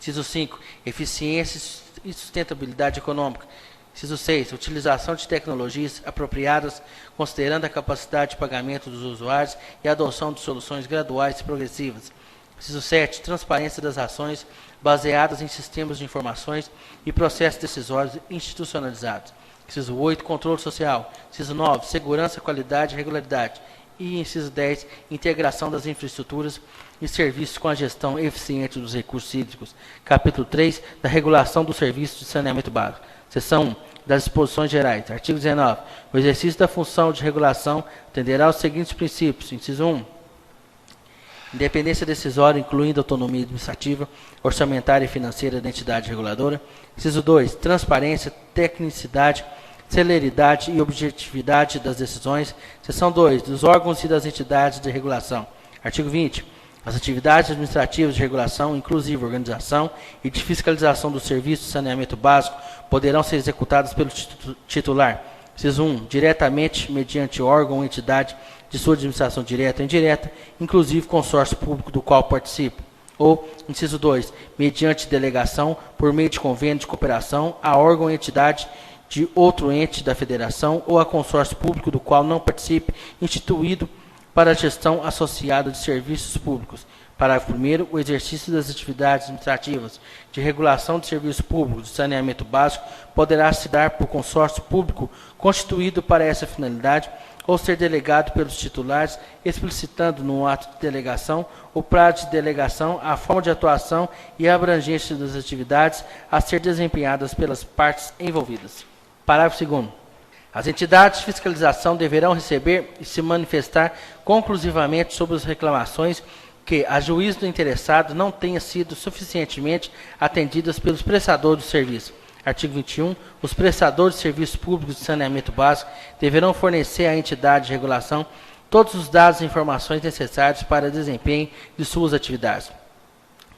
Speaker 1: Inciso 5. Eficiência e sustentabilidade econômica. Inciso 6. Utilização de tecnologias apropriadas, considerando a capacidade de pagamento dos usuários e a adoção de soluções graduais e progressivas. Inciso 7. Transparência das ações baseadas em sistemas de informações e processos decisórios institucionalizados. Inciso 8. Controle social. Inciso 9. Segurança, qualidade e regularidade. E, inciso 10, integração das infraestruturas e serviços com a gestão eficiente dos recursos hídricos. Capítulo 3, da regulação dos serviços de saneamento básico. Seção 1, das disposições gerais. Artigo 19. O exercício da função de regulação atenderá aos seguintes princípios. Inciso 1, independência decisória, incluindo autonomia administrativa, orçamentária e financeira da entidade reguladora. Inciso 2, transparência, tecnicidade, celeridade e objetividade das decisões. Seção 2. Dos órgãos e das entidades de regulação. Artigo 20. As atividades administrativas de regulação, inclusive organização e de fiscalização dos serviços de saneamento básico, poderão ser executadas pelo titular. Inciso 1. Diretamente mediante órgão ou entidade de sua administração direta ou indireta, inclusive consórcio público do qual participa. Ou, inciso 2. Mediante delegação, por meio de convênio de cooperação, a órgão ou entidade de outro ente da federação ou a consórcio público do qual não participe, instituído para a gestão associada de serviços públicos. Parágrafo 1º. O exercício das atividades administrativas de regulação de serviços públicos de saneamento básico poderá se dar por consórcio público constituído para essa finalidade ou ser delegado pelos titulares, explicitando no ato de delegação o prazo de delegação, a forma de atuação e a abrangência das atividades a ser desempenhadas pelas partes envolvidas. Parágrafo 2º. As entidades de fiscalização deverão receber e se manifestar conclusivamente sobre as reclamações que, a juízo do interessado, não tenham sido suficientemente atendidas pelos prestadores do serviço. Artigo 21. Os prestadores de serviços públicos de saneamento básico deverão fornecer à entidade de regulação todos os dados e informações necessários para o desempenho de suas atividades.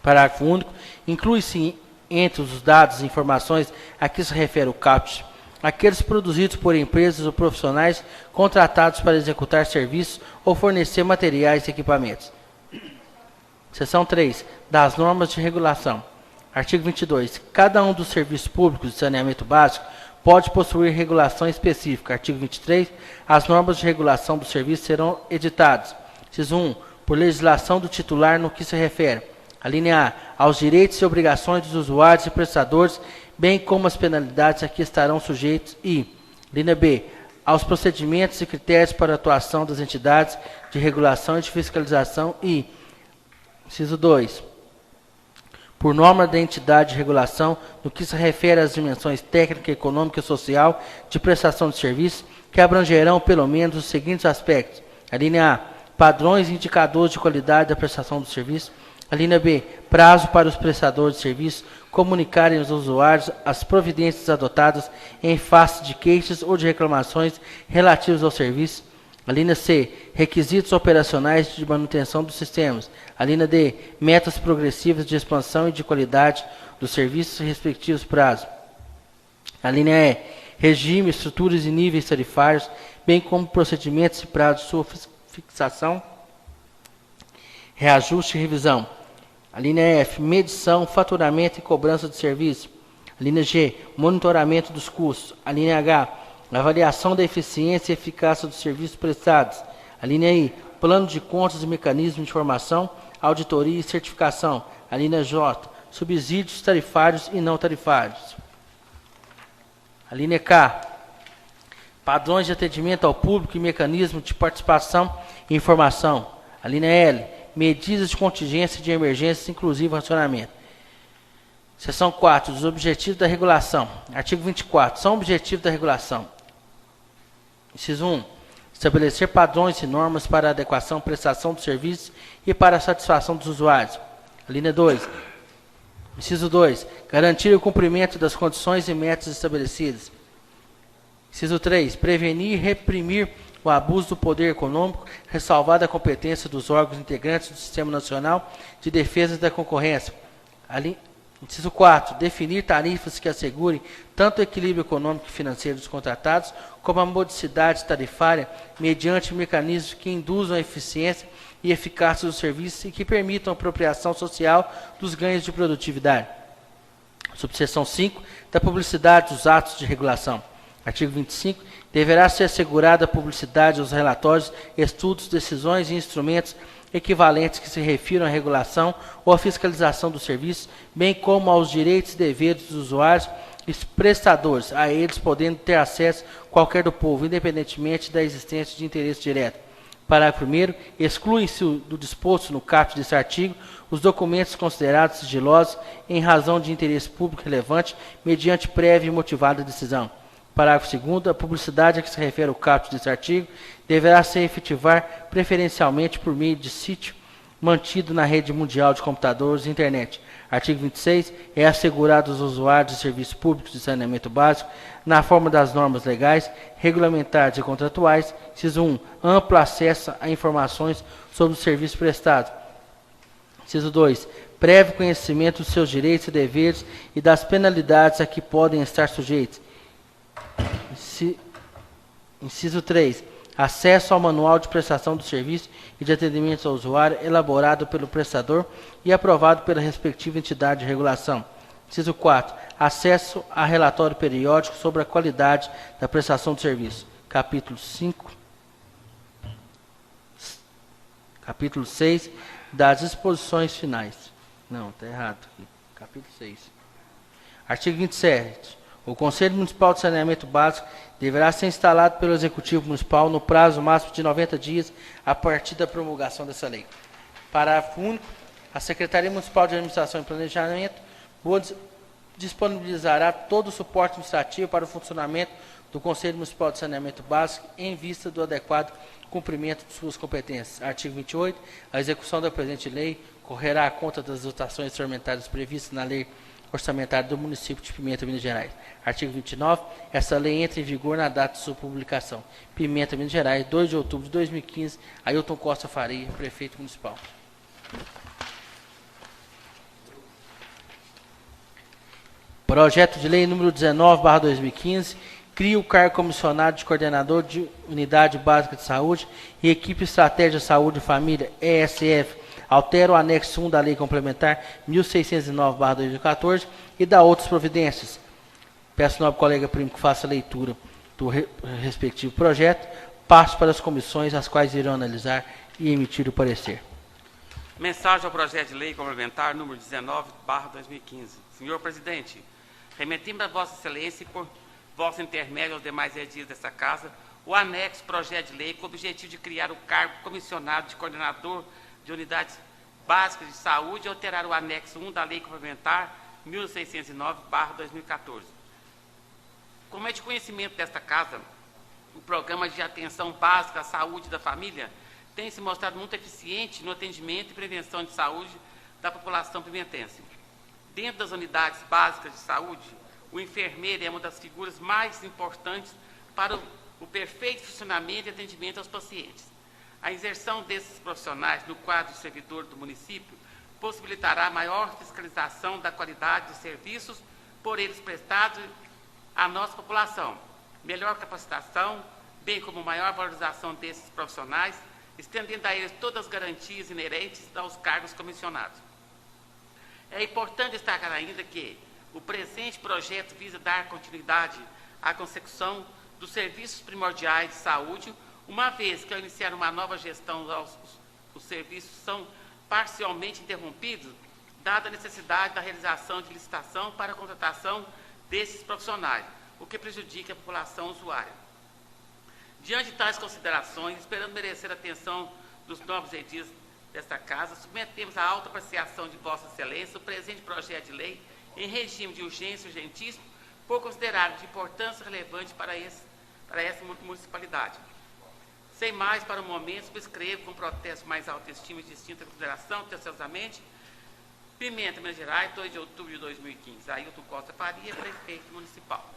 Speaker 1: Parágrafo único. Inclui-se entre os dados e informações a que se refere o CAPT aqueles produzidos por empresas ou profissionais contratados para executar serviços ou fornecer materiais e equipamentos. Seção 3. Das normas de regulação. Artigo 22. Cada um dos serviços públicos de saneamento básico pode possuir regulação específica. Artigo 23. As normas de regulação do serviço serão editadas. Inciso 1. Por legislação do titular no que se refere. A linha A. Aos direitos e obrigações dos usuários e prestadores, bem como as penalidades a que estarão sujeitos e, linha B, aos procedimentos e critérios para a atuação das entidades de regulação e de fiscalização e, inciso 2, por norma da entidade de regulação no que se refere às dimensões técnica, econômica e social de prestação de serviço, que abrangerão pelo menos os seguintes aspectos. A linha A, padrões e indicadores de qualidade da prestação do serviço. A linha B, prazo para os prestadores de serviço comunicarem aos usuários as providências adotadas em face de queixas ou de reclamações relativas ao serviço. A linha C, requisitos operacionais de manutenção dos sistemas. A linha D, metas progressivas de expansão e de qualidade dos serviços e respectivos prazos. A linha E, regime, estruturas e níveis tarifários, bem como procedimentos e prazos de sua fixação, reajuste e revisão. A linha F, medição, faturamento e cobrança de serviço. A linha G, monitoramento dos custos. A linha H, avaliação da eficiência e eficácia dos serviços prestados. A linha I, plano de contas e mecanismo de informação, auditoria e certificação. A linha J, subsídios tarifários e não tarifários. A linha K, padrões de atendimento ao público e mecanismo de participação e informação. A linha L, medidas de contingência de emergência, inclusive racionamento. Seção 4. Os objetivos da regulação. Artigo 24. São objetivos da regulação. Inciso 1. Estabelecer padrões e normas para a adequação e prestação de serviços e para a satisfação dos usuários. A linha 2. Inciso 2. Garantir o cumprimento das condições e metas estabelecidas. Inciso 3. Prevenir e reprimir o abuso do poder econômico, ressalvada a competência dos órgãos integrantes do Sistema Nacional de Defesa da Concorrência. Inciso 4. Definir tarifas que assegurem tanto o equilíbrio econômico e financeiro dos contratados, como a modicidade tarifária, mediante mecanismos que induzam a eficiência e eficácia dos serviços e que permitam a apropriação social dos ganhos de produtividade. Subseção 5. Da publicidade dos atos de regulação. Artigo 25. Deverá ser assegurada a publicidade aos relatórios, estudos, decisões e instrumentos equivalentes que se refiram à regulação ou à fiscalização do serviço, bem como aos direitos e deveres dos usuários e prestadores, a eles podendo ter acesso qualquer do povo, independentemente da existência de interesse direto. Parágrafo 1º. Exclui-se do disposto no caput deste artigo os documentos considerados sigilosos em razão de interesse público relevante, mediante prévia e motivada decisão. Parágrafo 2º. A publicidade a que se refere o caput deste artigo deverá se efetivar preferencialmente por meio de sítio mantido na rede mundial de computadores e internet. Artigo 26. É assegurado aos usuários de serviços públicos de saneamento básico, na forma das normas legais, regulamentares e contratuais, inciso 1, amplo acesso a informações sobre o serviço prestado. Inciso 2. Prévio conhecimento dos seus direitos e deveres e das penalidades a que podem estar sujeitos. Inciso 3. Acesso ao manual de prestação do serviço e de atendimento ao usuário, elaborado pelo prestador e aprovado pela respectiva entidade de regulação. Inciso 4. Acesso a relatório periódico sobre a qualidade da prestação de serviço. Capítulo 5. Capítulo 6. Das disposições finais. Não, está errado aqui. Capítulo 6. Artigo 27. O Conselho Municipal de Saneamento Básico deverá ser instalado pelo Executivo Municipal no prazo máximo de 90 dias a partir da promulgação dessa lei. Parágrafo único. A Secretaria Municipal de Administração e Planejamento disponibilizará todo o suporte administrativo para o funcionamento do Conselho Municipal de Saneamento Básico em vista do adequado cumprimento de suas competências. Artigo 28. A execução da presente lei correrá à conta das dotações orçamentárias previstas na Lei orçamentária do município de Pimenta, Minas Gerais. Artigo 29. Essa lei entra em vigor na data de sua publicação. Pimenta, Minas Gerais, 2 de outubro de 2015. Ailton Costa Faria, prefeito municipal. Projeto de lei número 19/2015, cria o cargo comissionado de coordenador de Unidade Básica de Saúde e Equipe Estratégia Saúde e Família, ESF, altera o anexo 1 da Lei Complementar 1609/2014 e dá outras providências. Peço ao nobre colega primo que faça a leitura do respectivo projeto, passo para as comissões, as quais irão analisar e emitir o parecer.
Speaker 3: Mensagem ao projeto de lei complementar número 19/2015. Senhor presidente, remetemos a Vossa Excelência e por vosso intermédio aos demais edis desta Casa o anexo projeto de lei com o objetivo de criar o cargo comissionado de coordenador de unidades básicas de saúde e alterar o anexo 1 da Lei Complementar 1609/2014. Como é de conhecimento desta Casa, o Programa de Atenção Básica à Saúde da Família tem se mostrado muito eficiente no atendimento e prevenção de saúde da população pimentense. Dentro das unidades básicas de saúde, o enfermeiro é uma das figuras mais importantes para o perfeito funcionamento e atendimento aos pacientes. A inserção desses profissionais no quadro de servidor do município possibilitará maior fiscalização da qualidade dos serviços por eles prestados à nossa população, melhor capacitação, bem como maior valorização desses profissionais, estendendo a eles todas as garantias inerentes aos cargos comissionados. É importante destacar ainda que o presente projeto visa dar continuidade à consecução dos serviços primordiais de saúde, uma vez que ao iniciar uma nova gestão, os serviços são parcialmente interrompidos, dada a necessidade da realização de licitação para a contratação desses profissionais, o que prejudica a população usuária. Diante de tais considerações, esperando merecer a atenção dos novos edis desta Casa, submetemos à alta apreciação de Vossa Excelência o presente projeto de lei em regime de urgência e urgentíssimo, por considerado de importância relevante para essa municipalidade. Sem mais, para o momento, subscrevo com protesto mais alta estima e distinta consideração, atenciosamente, Pimenta, Minas Gerais, 2 de outubro de 2015. Ailton Costa Faria, prefeito municipal.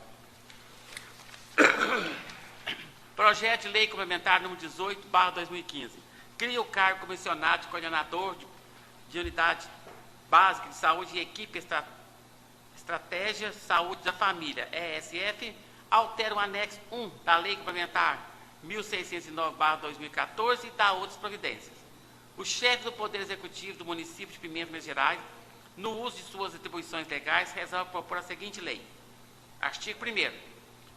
Speaker 3: Projeto de lei complementar número 18/2015. Cria o cargo comissionado de coordenador de unidade básica de saúde e equipe Estratégia Saúde da Família, ESF, altera o anexo 1 da Lei Complementar 1609/2014 e dá outras providências. O chefe do Poder Executivo do município de Pimenta, Minas Gerais, no uso de suas atribuições legais, resolve propor a seguinte lei. Artigo 1º.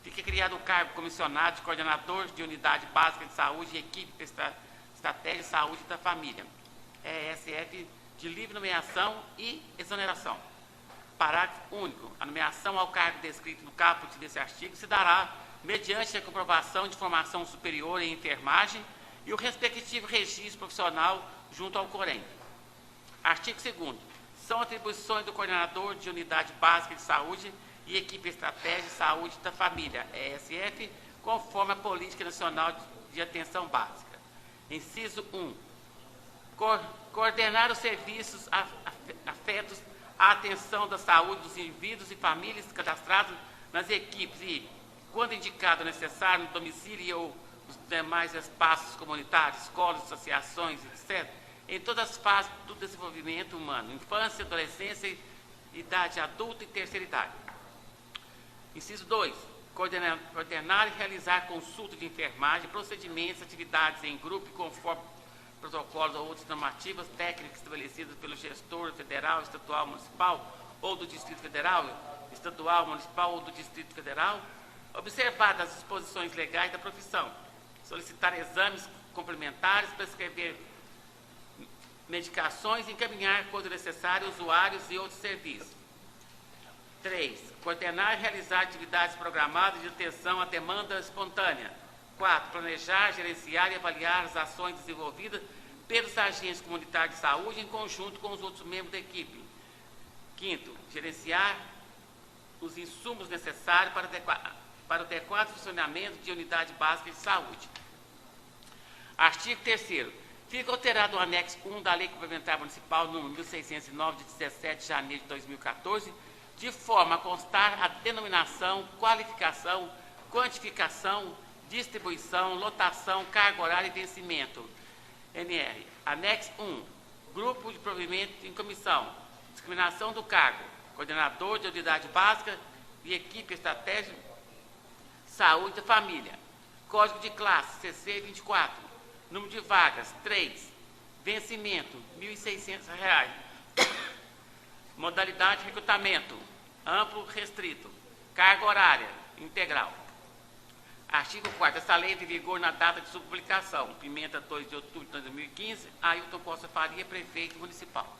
Speaker 3: Fica criado o cargo comissionado de coordenador de unidade básica de saúde e equipe Estratégia de Saúde da Família, ESF, de livre nomeação e exoneração. Parágrafo único. A nomeação ao cargo descrito no caput desse artigo se dará mediante a comprovação de formação superior em enfermagem e o respectivo registro profissional junto ao COREM. Artigo 2º. São atribuições do coordenador de unidade básica de saúde e equipe Estratégia de Saúde da Família, ESF, conforme a Política Nacional de Atenção Básica. Inciso 1. Coordenar os serviços afetos à atenção da saúde dos indivíduos e famílias cadastrados nas equipes e, quando indicado necessário, no domicílio ou nos demais espaços comunitários, escolas, associações, etc., em todas as fases do desenvolvimento humano, infância, adolescência, idade adulta e terceira idade. Inciso 2. Coordenar e realizar consulta de enfermagem, procedimentos, atividades em grupo, conforme protocolos ou outras normativas técnicas estabelecidas pelo gestor federal, estadual, municipal ou do Distrito Federal, estadual, municipal ou do Distrito Federal, observadas as disposições legais da profissão, solicitar exames complementares, prescrever medicações e encaminhar, quando necessário, usuários e outros serviços. 3. Coordenar e realizar atividades programadas de atenção à demanda espontânea. 4. Planejar, gerenciar e avaliar as ações desenvolvidas pelos agentes comunitários de saúde em conjunto com os outros membros da equipe. 5. Gerenciar os insumos necessários para o adequado funcionamento de unidade básica de saúde. Artigo 3º. Fica alterado o anexo 1 da Lei Complementar Municipal número 1609, de 17 de janeiro de 2014, de forma a constar a denominação, qualificação, quantificação, distribuição, lotação, carga horária e vencimento. NR. Anexo 1. Grupo de provimento em comissão. Discriminação do cargo. Coordenador de unidade básica e equipe estratégica. Saúde da família. Código de classe CC 24. Número de vagas 3. Vencimento R$ 1.600. Modalidade de recrutamento amplo restrito. Carga horária integral. Artigo 4º. Essa lei é de vigor na data de sua publicação. Pimenta, 2 de outubro de 2015. Ailton Costa Faria, prefeito municipal.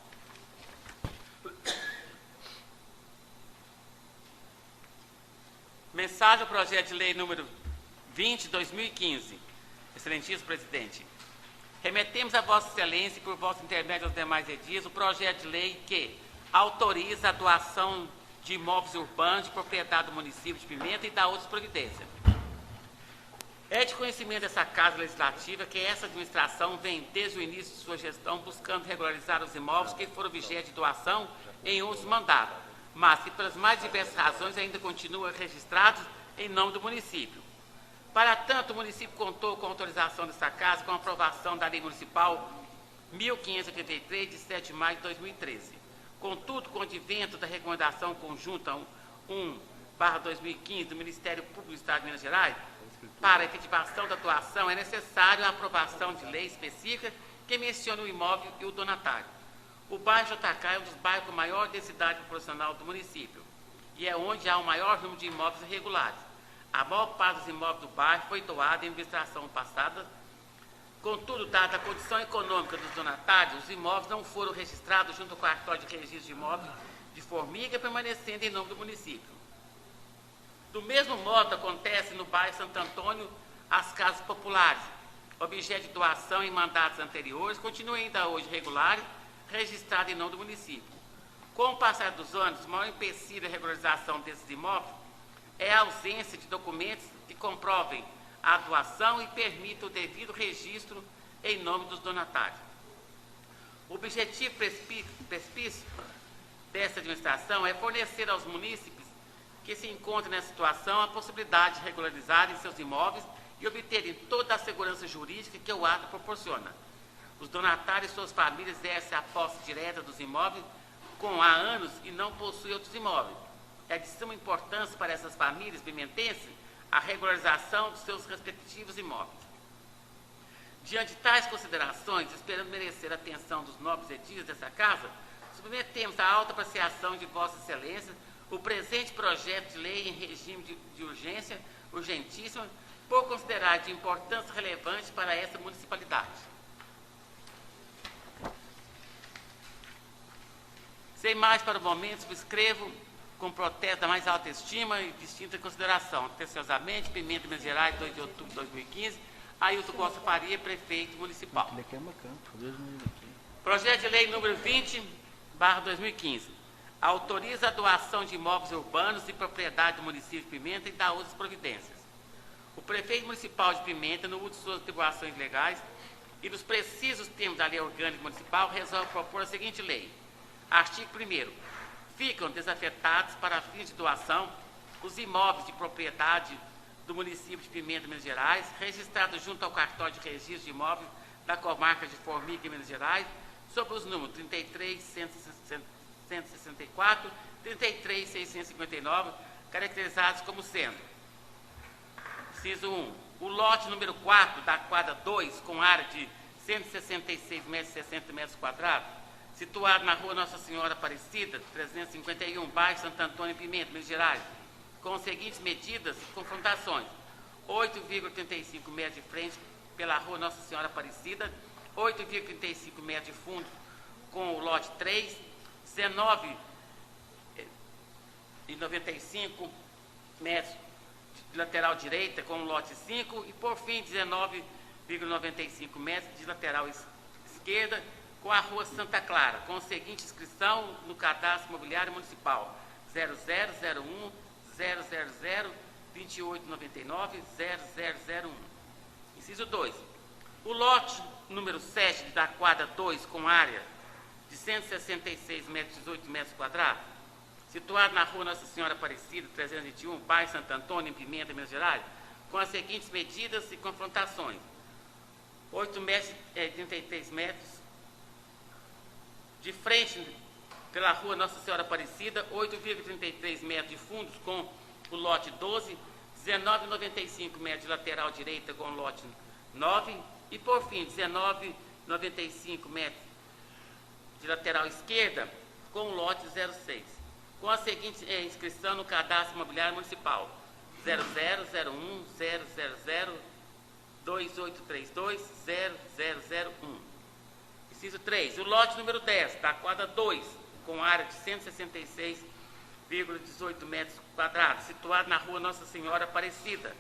Speaker 3: Mensagem ao projeto de lei número 20 de 2015. Excelentíssimo presidente. Remetemos a Vossa Excelência e por vosso intermédio aos demais edis o projeto de lei que autoriza a doação de imóveis urbanos de propriedade do município de Pimenta e da outras providências. É de conhecimento dessa Casa Legislativa que essa administração vem, desde o início de sua gestão, buscando regularizar os imóveis que foram objeto de doação em uso mandado, mas que, pelas mais diversas razões, ainda continuam registrados em nome do município. Para tanto, o município contou com a autorização dessa Casa com a aprovação da Lei Municipal 1583, de 7 de maio de 2013. Contudo, com o advento da Recomendação Conjunta 1/2015 do Ministério Público do Estado de Minas Gerais, para a efetivação da doação é necessário a aprovação de lei específica que mencione o imóvel e o donatário. O bairro JK é um dos bairros com maior densidade populacional do município e é onde há o maior número de imóveis irregulares. A maior parte dos imóveis do bairro foi doada em administração passada. Contudo, dada a condição econômica dos donatários, os imóveis não foram registrados junto ao cartório de registro de imóveis de Formiga, permanecendo em nome do município. Do mesmo modo, acontece no bairro Santo Antônio as casas populares, objeto de doação em mandatos anteriores, continuam ainda hoje regulares, registradas em nome do município. Com o passar dos anos, o maior empecilho à regularização desses imóveis é a ausência de documentos que comprovem a doação e permitam o devido registro em nome dos donatários. O objetivo prescrito dessa administração é fornecer aos munícipes que se encontram nessa situação a possibilidade de regularizarem seus imóveis e obterem toda a segurança jurídica que o ato proporciona. Os donatários e suas famílias exercem a posse direta dos imóveis há anos e não possuem outros imóveis. É de suma importância para essas famílias pimentenses a regularização dos seus respectivos imóveis. Diante de tais considerações, esperando merecer a atenção dos nobres edis dessa Casa, submetemos à alta apreciação de Vossa Excelência o presente projeto de lei em regime de urgência, urgentíssima, por considerar de importância relevante para essa municipalidade. Sem mais para o momento, subscrevo com protesto da mais alta estima e distinta consideração. Atenciosamente, Pimenta, Minas Gerais, 2 de outubro de 2015, Ailton Costa Faria, prefeito municipal. Projeto de lei número 20/2015. Autoriza a doação de imóveis urbanos de propriedade do município de Pimenta e da outras providências. O prefeito municipal de Pimenta, no uso de suas atribuições legais e nos precisos termos da lei orgânica municipal, resolve propor a seguinte lei. Artigo 1º. Ficam desafetados para fins de doação os imóveis de propriedade do município de Pimenta, Minas Gerais, registrados junto ao cartório de registro de imóveis da comarca de Formiga, Minas Gerais, sob os números 33.164, 33.659, caracterizados como sendo: inciso 1, o lote número 4 da quadra 2, com área de 166 metros e 60 metros quadrados, situado na rua Nossa Senhora Aparecida, 351, bairro Santo Antônio Pimenta, Minas Gerais, com as seguintes medidas e confrontações: 8,35 metros de frente pela rua Nossa Senhora Aparecida, 8,35 metros de fundo com o lote 3, 19,95 metros de lateral direita com o lote 5 e, por fim, 19,95 metros de lateral esquerda com a rua Santa Clara, com a seguinte inscrição no cadastro imobiliário municipal: 0001 000 2899 0001. Inciso 2. O lote número 7 da quadra 2, com área de 166 metros e 18 metros quadrados, situado na rua Nossa Senhora Aparecida, 321, bairro Santo Antônio, em Pimenta, Minas Gerais, com as seguintes medidas e confrontações: 8 metros, 33 metros, de frente pela rua Nossa Senhora Aparecida, 8,33 metros de fundos com o lote 12, 19,95 metros de lateral direita com o lote 9 e, por fim, 19,95 metros de lateral esquerda com o lote 06, com a seguinte inscrição no Cadastro Imobiliário Municipal: 0001 000 2832 0001. Inciso 3. O lote número 10, da quadra 2, com área de 166,18 metros quadrados, situado na rua Nossa Senhora Aparecida,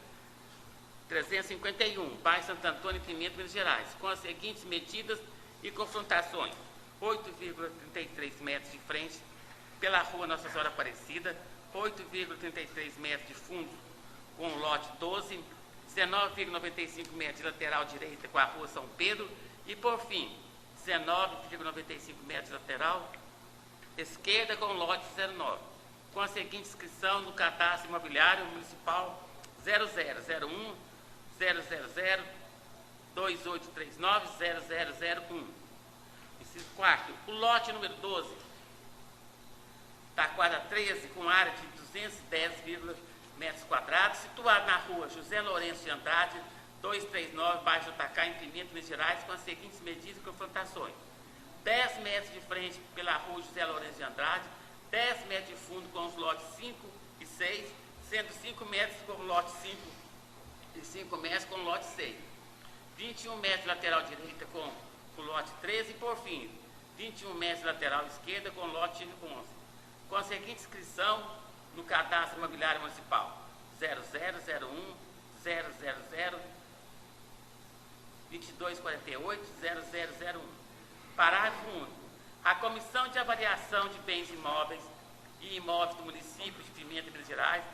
Speaker 3: 351, bairro Santo Antônio, Pimenta, Minas Gerais, com as seguintes medidas e confrontações: 8,33 metros de frente pela rua Nossa Senhora Aparecida, 8,33 metros de fundo com o lote 12, 19,95 metros de lateral direita com a rua São Pedro e, por fim, 19,95 metros de lateral esquerda com o lote 09, com a seguinte inscrição no Cadastro Imobiliário Municipal: 0001 000 2839 0001. Inciso 4. O lote número 12, da quadra 13, com área de 210 metros quadrados, situado na rua José Lourenço de Andrade, 239, bairro Jotacá, em Pimenta, Minas Gerais, com as seguintes medidas e confrontações: 10 metros de frente pela rua José Lourenço de Andrade, 10 metros de fundo com os lotes 5 e 6, sendo 5 metros com o lote 5 e 5 metros com o lote 6, 21 metros de lateral direita com o lote 13 e, por fim, 21 metros de lateral esquerda com o lote 11, com a seguinte inscrição no Cadastro Imobiliário Municipal: 0001 000 2248 0001. Parágrafo único. A Comissão de Avaliação de Bens Imóveis e Imóveis do Município de Pimenta, Minas Gerais,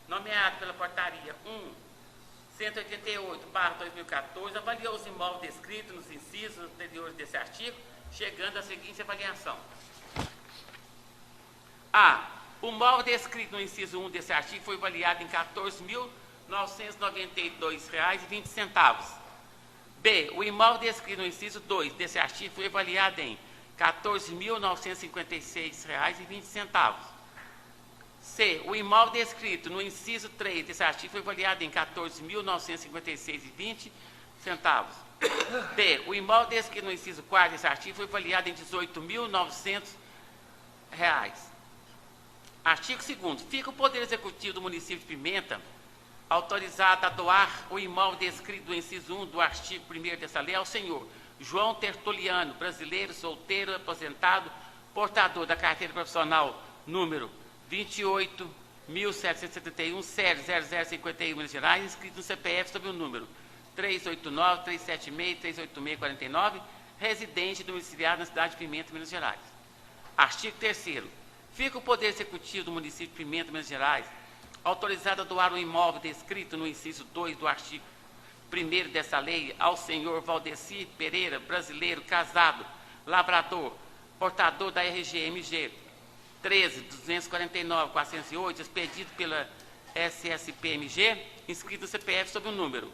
Speaker 3: nomeada pela Portaria 1/188/2014, avaliou os imóveis descritos nos incisos anteriores desse artigo, chegando à seguinte avaliação: A. O imóvel descrito no inciso 1 desse artigo foi avaliado em R$ 14.992,20. B. O imóvel descrito no inciso 2 desse artigo foi avaliado em R$ 14.956,20. C. O imóvel descrito no inciso 3 desse artigo foi avaliado em R$ 14.956,20. D. O imóvel descrito no inciso 4 desse artigo foi avaliado em R$ 18.900. Artigo 2º. Fica o Poder Executivo do município de Pimenta autorizado a doar o imóvel descrito no inciso 1 do artigo 1º dessa lei ao senhor João Tertuliano, brasileiro, solteiro, aposentado, portador da carteira profissional número 28.771, série 0051, Minas Gerais, inscrito no CPF sob o número 389-376-38649, residente domiciliado na cidade de Pimenta, Minas Gerais. Artigo 3º. Fica o Poder Executivo do município de Pimenta, Minas Gerais, autorizado a doar o imóvel descrito no inciso 2 do artigo 1º dessa lei ao senhor Valdeci Pereira, brasileiro, casado, lavrador, portador da RG-MG 13.249.408, expedido pela SSP-MG, inscrito no CPF sob o número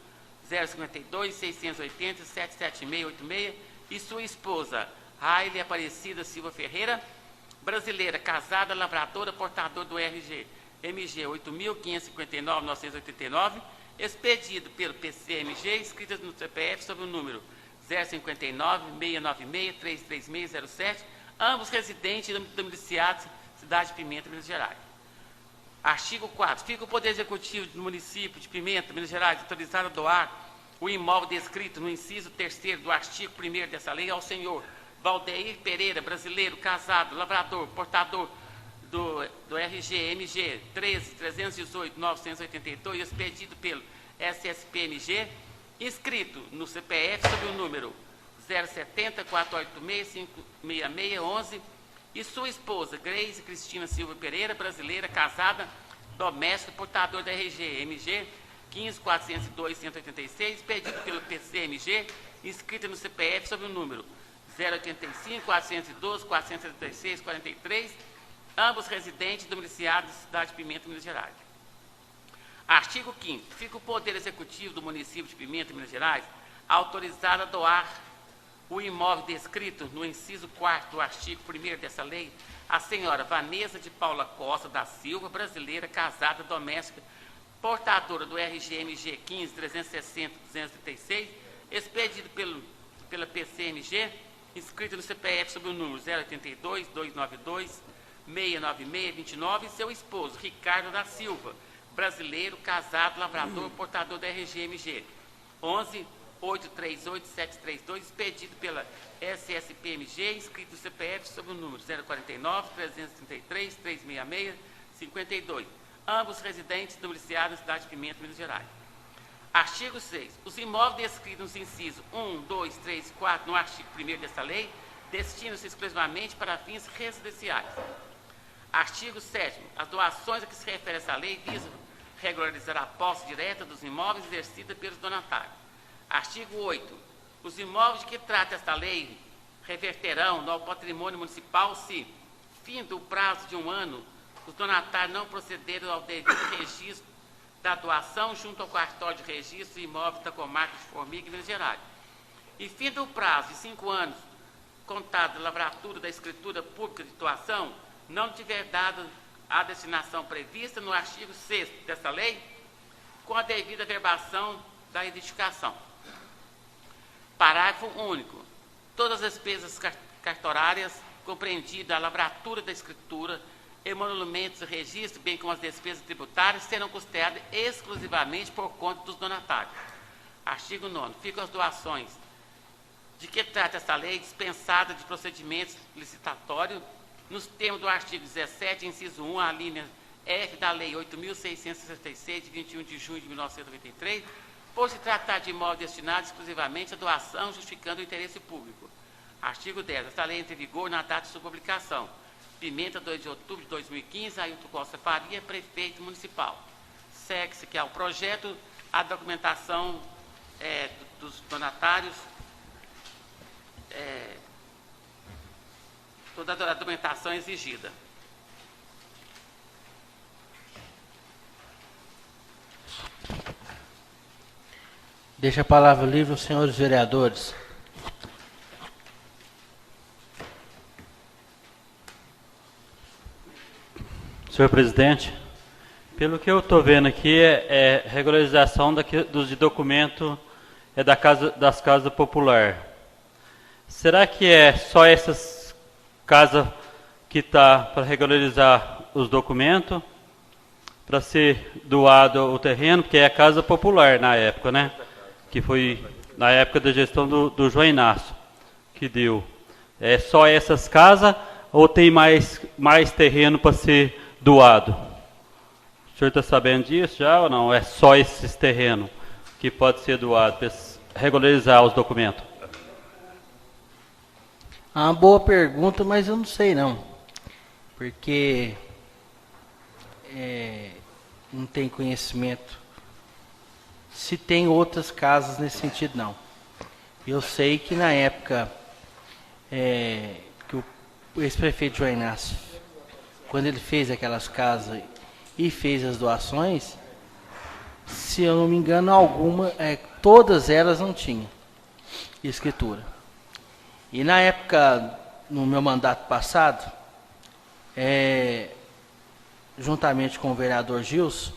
Speaker 3: 052-680-77686, e sua esposa, Raile Aparecida Silva Ferreira, brasileira, casada, lavradora, portador do RG MG 8.559.989, expedido pelo PCMG, inscritas no CPF sob o número 059-696-33607, ambos residentes domiciliados cidade de Pimenta, Minas Gerais. Artigo 4. Fica o Poder Executivo do município de Pimenta, Minas Gerais, autorizado a doar o imóvel descrito no inciso 3º do artigo 1º dessa lei ao senhor Valdeir Pereira, brasileiro, casado, lavrador, portador do RG-MG 13.318.982, expedido pelo SSP-MG, inscrito no CPF sob o número 070-486-56611, e sua esposa, Grace Cristina Silva Pereira, brasileira, casada, doméstica, portador da RG-MG 15.402.186, expedido pelo PCMG, inscrita no CPF sob o número 085-412-476-43, ambos residentes domiciliados na cidade de Pimenta, Minas Gerais. Artigo 5º. Fica o Poder Executivo do município de Pimenta, Minas Gerais, autorizado a doar o imóvel descrito no inciso 4º do artigo 1º dessa lei à senhora Vanessa de Paula Costa da Silva, brasileira, casada, doméstica, portadora do RGMG 15.360.236, expedido pela PCMG, inscrito no CPF sob o número 082-292-696-29, e seu esposo, Ricardo da Silva, brasileiro, casado, lavrador, portador da RGMG 11.838.732, expedido pela SSPMG, inscrito no CPF sob o número 049-333-366-52, ambos residentes domiciliados na cidade de Pimenta, Minas Gerais. Artigo 6. Os imóveis descritos nos incisos 1, 2, 3 e 4 no artigo 1º desta lei destinam-se exclusivamente para fins residenciais. Artigo 7º. As doações a que se refere essa lei visam regularizar a posse direta dos imóveis exercida pelos donatários. Artigo 8º. Os imóveis de que trata esta lei reverterão no patrimônio municipal se, findo o prazo de 1 ano, os donatários não procederam ao devido registro da doação junto ao cartório de registro de imóveis da comarca de Formiga, Minas Gerais. E findo o prazo de 5 anos, contado da lavratura da escritura pública de doação, não tiver dado a destinação prevista no artigo 6º desta lei, com a devida verbação da edificação. Parágrafo único. Todas as despesas cartorárias compreendidas a lavratura da escritura, emolumentos e registro, bem como as despesas tributárias, serão custeadas exclusivamente por conta dos donatários. Artigo 9º. Ficam as doações de que trata esta lei dispensada de procedimentos licitatórios nos termos do artigo 17, inciso 1, a linha F da Lei 8.666, de 21 de junho de 1993, por se tratar de imóvel destinado exclusivamente à doação, justificando o interesse público. Artigo 10. Esta lei entra em vigor na data de sua publicação. Pimenta, 2 de outubro de 2015, Ailton Costa Faria, prefeito municipal. Segue-se que é o projeto, a documentação dos donatários, toda a documentação exigida.
Speaker 1: Deixa a palavra livre aos senhores vereadores.
Speaker 6: Senhor presidente, pelo que eu estou vendo aqui, é regularização de documento das casas populares. Será que é só essas casas que está para regularizar os documentos, para ser doado o terreno, porque é a casa popular na época, né? Que foi na época da gestão do João Inácio, que deu. É só essas casas ou tem mais terreno para ser doado? O senhor está sabendo disso já ou não? É só esses terrenos que pode ser doado para regularizar os documentos?
Speaker 1: É uma boa pergunta, mas eu não sei não. Porque não tem conhecimento se tem outras casas nesse sentido, não. Eu sei que na época que o ex-prefeito João Inácio, quando ele fez aquelas casas e fez as doações, se eu não me engano, todas elas não tinham escritura. E na época, no meu mandato passado, juntamente com o vereador Gilson,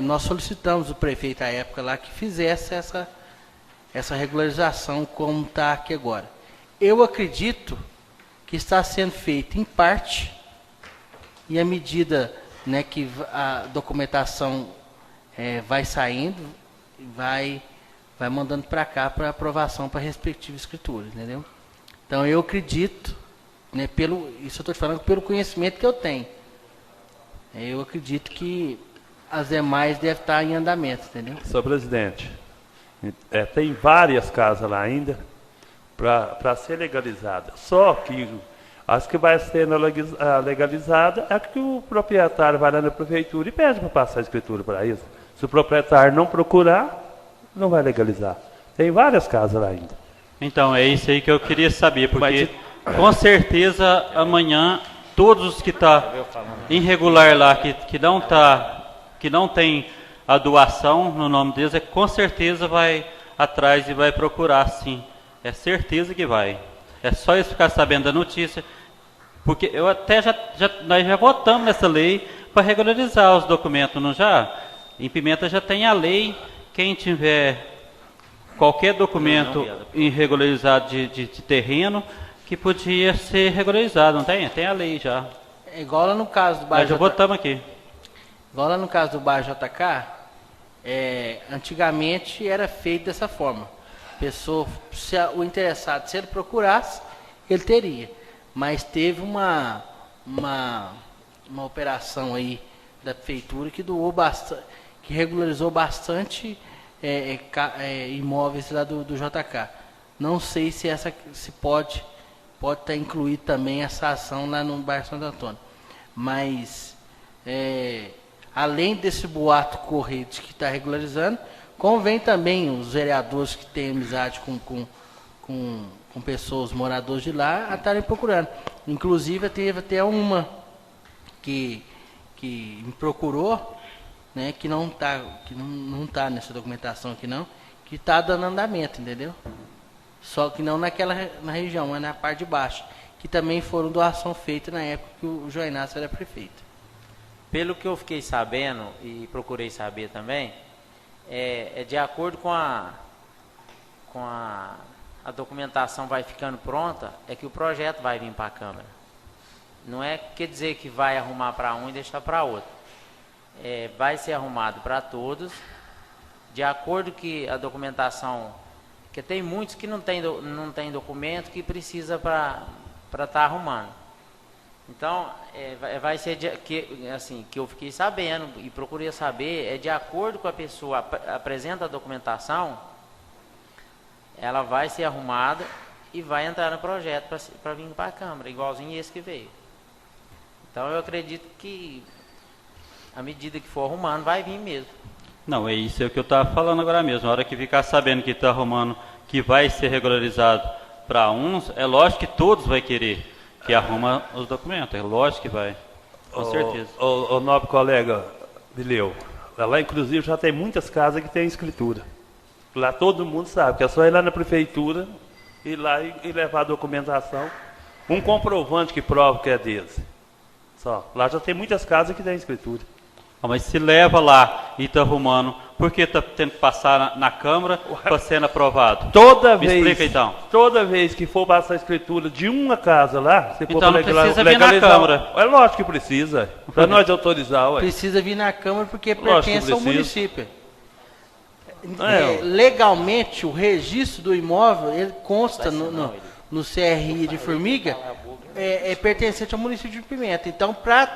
Speaker 1: nós solicitamos o prefeito à época lá que fizesse essa regularização como está aqui agora. Eu acredito que está sendo feito em parte, e à medida, né, que a documentação vai saindo, vai mandando para cá para aprovação para a respectiva escritura, entendeu? Então eu acredito, né, isso eu estou falando pelo conhecimento que eu tenho. Eu acredito que as demais devem estar em andamento, entendeu?
Speaker 4: Senhor presidente, tem várias casas lá ainda para ser legalizada. Só que as que vai ser legalizada é que o proprietário vai lá na prefeitura e pede para passar a escritura para isso. Se o proprietário não procurar, não vai legalizar. Tem várias casas lá ainda.
Speaker 6: Então, é isso aí que eu queria saber, porque com certeza amanhã todos os que tá irregular lá, que não tem a doação no nome deles, com certeza vai atrás e vai procurar, sim. É certeza que vai. É só eles ficar sabendo da notícia, porque eu até nós já votamos nessa lei para regularizar os documentos, não já? Em Pimenta já tem a lei, quem tiver qualquer documento irregularizado de terreno, que podia ser regularizado, não tem? Tem a lei já.
Speaker 1: É igual lá no caso do bairro.
Speaker 6: Nós já votamos aqui.
Speaker 1: Igual lá no caso do bairro JK, antigamente era feito dessa forma. O interessado, se ele procurasse, ele teria. Mas teve uma operação aí da prefeitura que doou bastante, que regularizou bastante imóveis lá do JK. Não sei se pode estar incluído também essa ação lá no bairro Santo Antônio. Mas, além desse boato correr de que está regularizando, convém também os vereadores que têm amizade com pessoas, moradores de lá, a estarem procurando. Inclusive, teve até uma que me procurou, né, que não tá nessa documentação aqui não, que está dando andamento, entendeu? Só que não na região, mas na parte de baixo, que também foram doação feita na época que o João Inácio era prefeito.
Speaker 5: Pelo que eu fiquei sabendo e procurei saber também, de acordo com a documentação vai ficando pronta, é que o projeto vai vir para a Câmara. Não quer dizer que vai arrumar para um e deixar para outro. Vai ser arrumado para todos, de acordo que a documentação, porque tem muitos que não tem documento que precisa para estar arrumando. Então, vai ser que eu fiquei sabendo e procurei saber, de acordo com a pessoa apresenta a documentação, ela vai ser arrumada e vai entrar no projeto para vir para a Câmara, igualzinho esse que veio. Então, eu acredito que, à medida que for arrumando, vai vir mesmo.
Speaker 6: Não, isso é o que eu estava falando agora mesmo. A hora que ficar sabendo que está arrumando, que vai ser regularizado para uns, é lógico que todos vão querer que arruma os documentos. É lógico que vai, com certeza.
Speaker 4: O nobre colega Bileu, lá inclusive já tem muitas casas que tem escritura. Lá todo mundo sabe, que é só ir lá na prefeitura, ir lá e levar a documentação, um comprovante que prova que é deles. Só. Lá já tem muitas casas que tem escritura.
Speaker 6: Mas se leva lá e está arrumando, por que está tendo que passar na Câmara para ser aprovado? Me explica então.
Speaker 4: Toda vez que for passar a escritura de uma casa lá, você
Speaker 6: então não precisa vir na Câmara.
Speaker 4: É lógico que precisa, para nós autorizar. Ué.
Speaker 1: Precisa vir na Câmara porque pertence ao município. Legalmente, o registro do imóvel, ele consta no CRI de Formiga, pertencente ao município de Pimenta. Então, para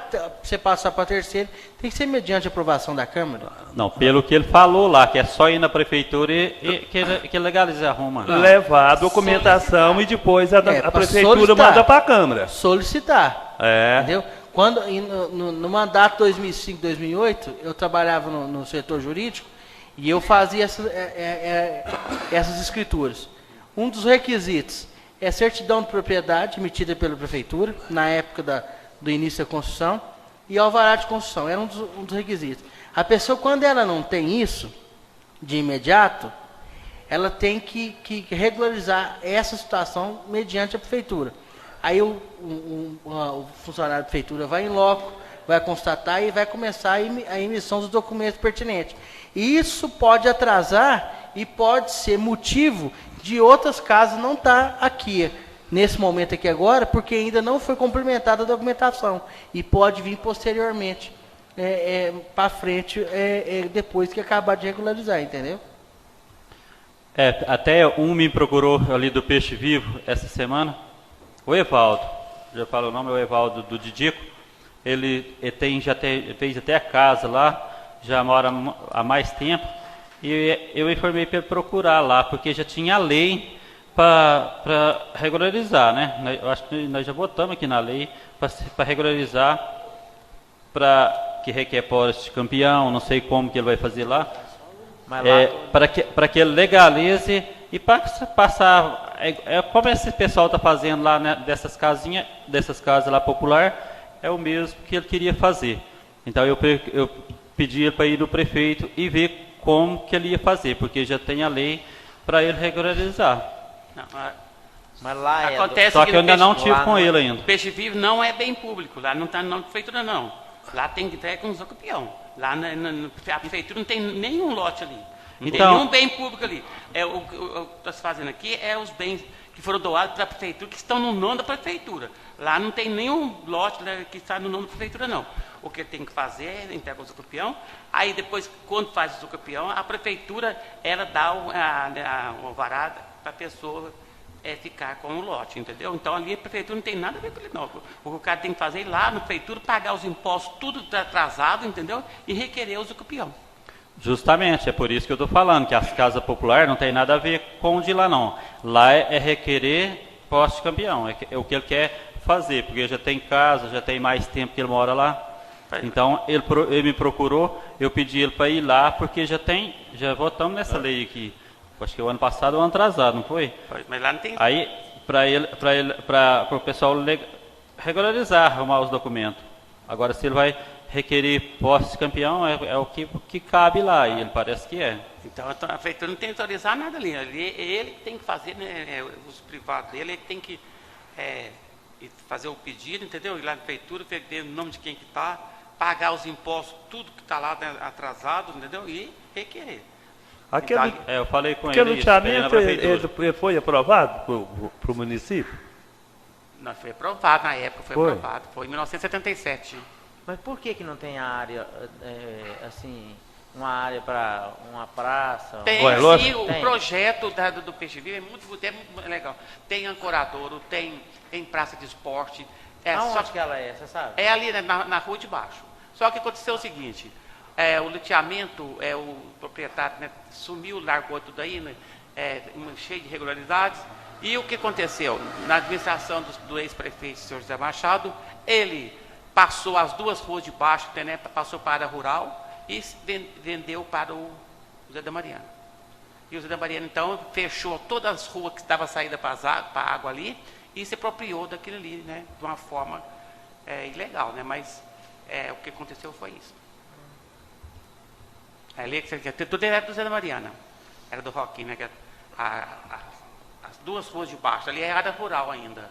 Speaker 1: você passar para terceiro, tem que ser mediante aprovação da Câmara.
Speaker 6: Não, pelo que ele falou lá, que é só ir na prefeitura e que legaliza arruma.
Speaker 4: Levar a documentação e depois a prefeitura manda para a Câmara.
Speaker 1: Solicitar. Entendeu? Quando, no mandato 2005-2008, eu trabalhava no setor jurídico e eu fazia essas escrituras. Um dos requisitos é certidão de propriedade emitida pela prefeitura, na época do início da construção, e alvará de construção, era um dos requisitos. A pessoa, quando ela não tem isso, de imediato, ela tem que regularizar essa situação mediante a prefeitura. Aí o funcionário da prefeitura vai em loco, vai constatar e vai começar a emissão dos documentos pertinentes. E isso pode atrasar e pode ser motivo de outras casas não estar aqui, nesse momento aqui agora, porque ainda não foi complementada a documentação. E pode vir posteriormente, para frente, depois que acabar de regularizar, entendeu?
Speaker 6: Até me procurou ali do Peixe Vivo essa semana, o Evaldo, já falo o nome, é o Evaldo do Didico. Ele fez até a casa lá, já mora há mais tempo. E eu informei para ele procurar lá, porque já tinha a lei para regularizar, né? Eu acho que nós já votamos aqui na lei para regularizar, que requer posse de campeão, não sei como que ele vai fazer lá, para que ele legalize e passar como esse pessoal está fazendo lá, né, dessas casas lá popular, é o mesmo que ele queria fazer. Então eu pedi para ir no prefeito e ver como que ele ia fazer, porque já tem a lei para ele regularizar.
Speaker 3: Não,
Speaker 5: Mas lá
Speaker 3: acontece
Speaker 6: Só que eu ainda não
Speaker 5: lá
Speaker 6: tive com
Speaker 5: não é-
Speaker 6: ele ainda.
Speaker 3: O Peixe Vivo não é bem público, lá não está na prefeitura não. Lá tem que ter com os campeão. Lá a prefeitura não tem nenhum lote ali. Não tem
Speaker 6: Então-
Speaker 3: nenhum bem público ali. O que está se fazendo aqui é os bens que foram doados para a prefeitura, que estão no nome da prefeitura. Lá não tem nenhum lote, né, que está no nome da prefeitura, não. O que tem que fazer é entregar o usucapião, aí depois, quando faz o usucapião, a prefeitura, ela dá o alvará para a pessoa ficar com o lote, entendeu? Então ali a prefeitura não tem nada a ver com ele, não. O que o cara tem que fazer é ir lá na prefeitura, pagar os impostos, tudo atrasado, entendeu? E requerer o usucapião.
Speaker 6: Justamente, é por isso que eu estou falando, que as casas populares não tem nada a ver com o de lá não. Lá é requerer posse de campeão, é o que ele quer fazer, porque já tem casa, já tem mais tempo que ele mora lá. Então ele me procurou, eu pedi ele para ir lá, porque já votamos nessa lei aqui. Acho que o ano passado ou ano atrasado, não foi?
Speaker 3: Mas lá não tem...
Speaker 6: Aí, para o pessoal regularizar, arrumar os documentos. Agora, se ele vai requerer posse de campeão, é o que cabe lá, e ele parece que é.
Speaker 3: Então a prefeitura não tem que autorizar nada ali. Ele tem que fazer, né, os privados dele, ele tem que fazer o pedido, entendeu? Ir lá na prefeitura, ver o nome de quem que está, pagar os impostos, tudo que está lá, né, atrasado, entendeu? E requerer.
Speaker 4: Aquele,
Speaker 6: Eu falei com
Speaker 4: aquele
Speaker 6: ele isso, ele na
Speaker 4: loteamento
Speaker 6: prefeitura.
Speaker 4: ele foi aprovado para o município?
Speaker 3: Não, foi aprovado na época,
Speaker 4: Foi?
Speaker 3: aprovado. Foi em 1977.
Speaker 5: Mas por que não tem área, assim, uma área para uma praça?
Speaker 3: Tem,
Speaker 4: Ué,
Speaker 3: sim,
Speaker 4: lógico.
Speaker 3: o
Speaker 5: Tem.
Speaker 3: projeto do Peixe Vivo é muito legal. Tem ancoradouro, tem praça de esporte.
Speaker 5: Aonde que ela é, você sabe?
Speaker 3: É ali, né, na rua de baixo. Só que aconteceu o seguinte, o loteamento, o proprietário, né, sumiu, largou tudo aí, né, cheio de irregularidades. E o que aconteceu? Na administração do ex-prefeito, senhor José Machado, ele passou as duas ruas de baixo, né, passou para a área rural e vendeu para o José da Mariana. E o José da Mariana, então, fechou todas as ruas que estavam saídas para a água ali e se apropriou daquilo ali, né, de uma forma ilegal, né, mas o que aconteceu foi isso. Ali, tudo era do José da Mariana, era do Roquinho, né, que as duas ruas de baixo, ali é área rural ainda.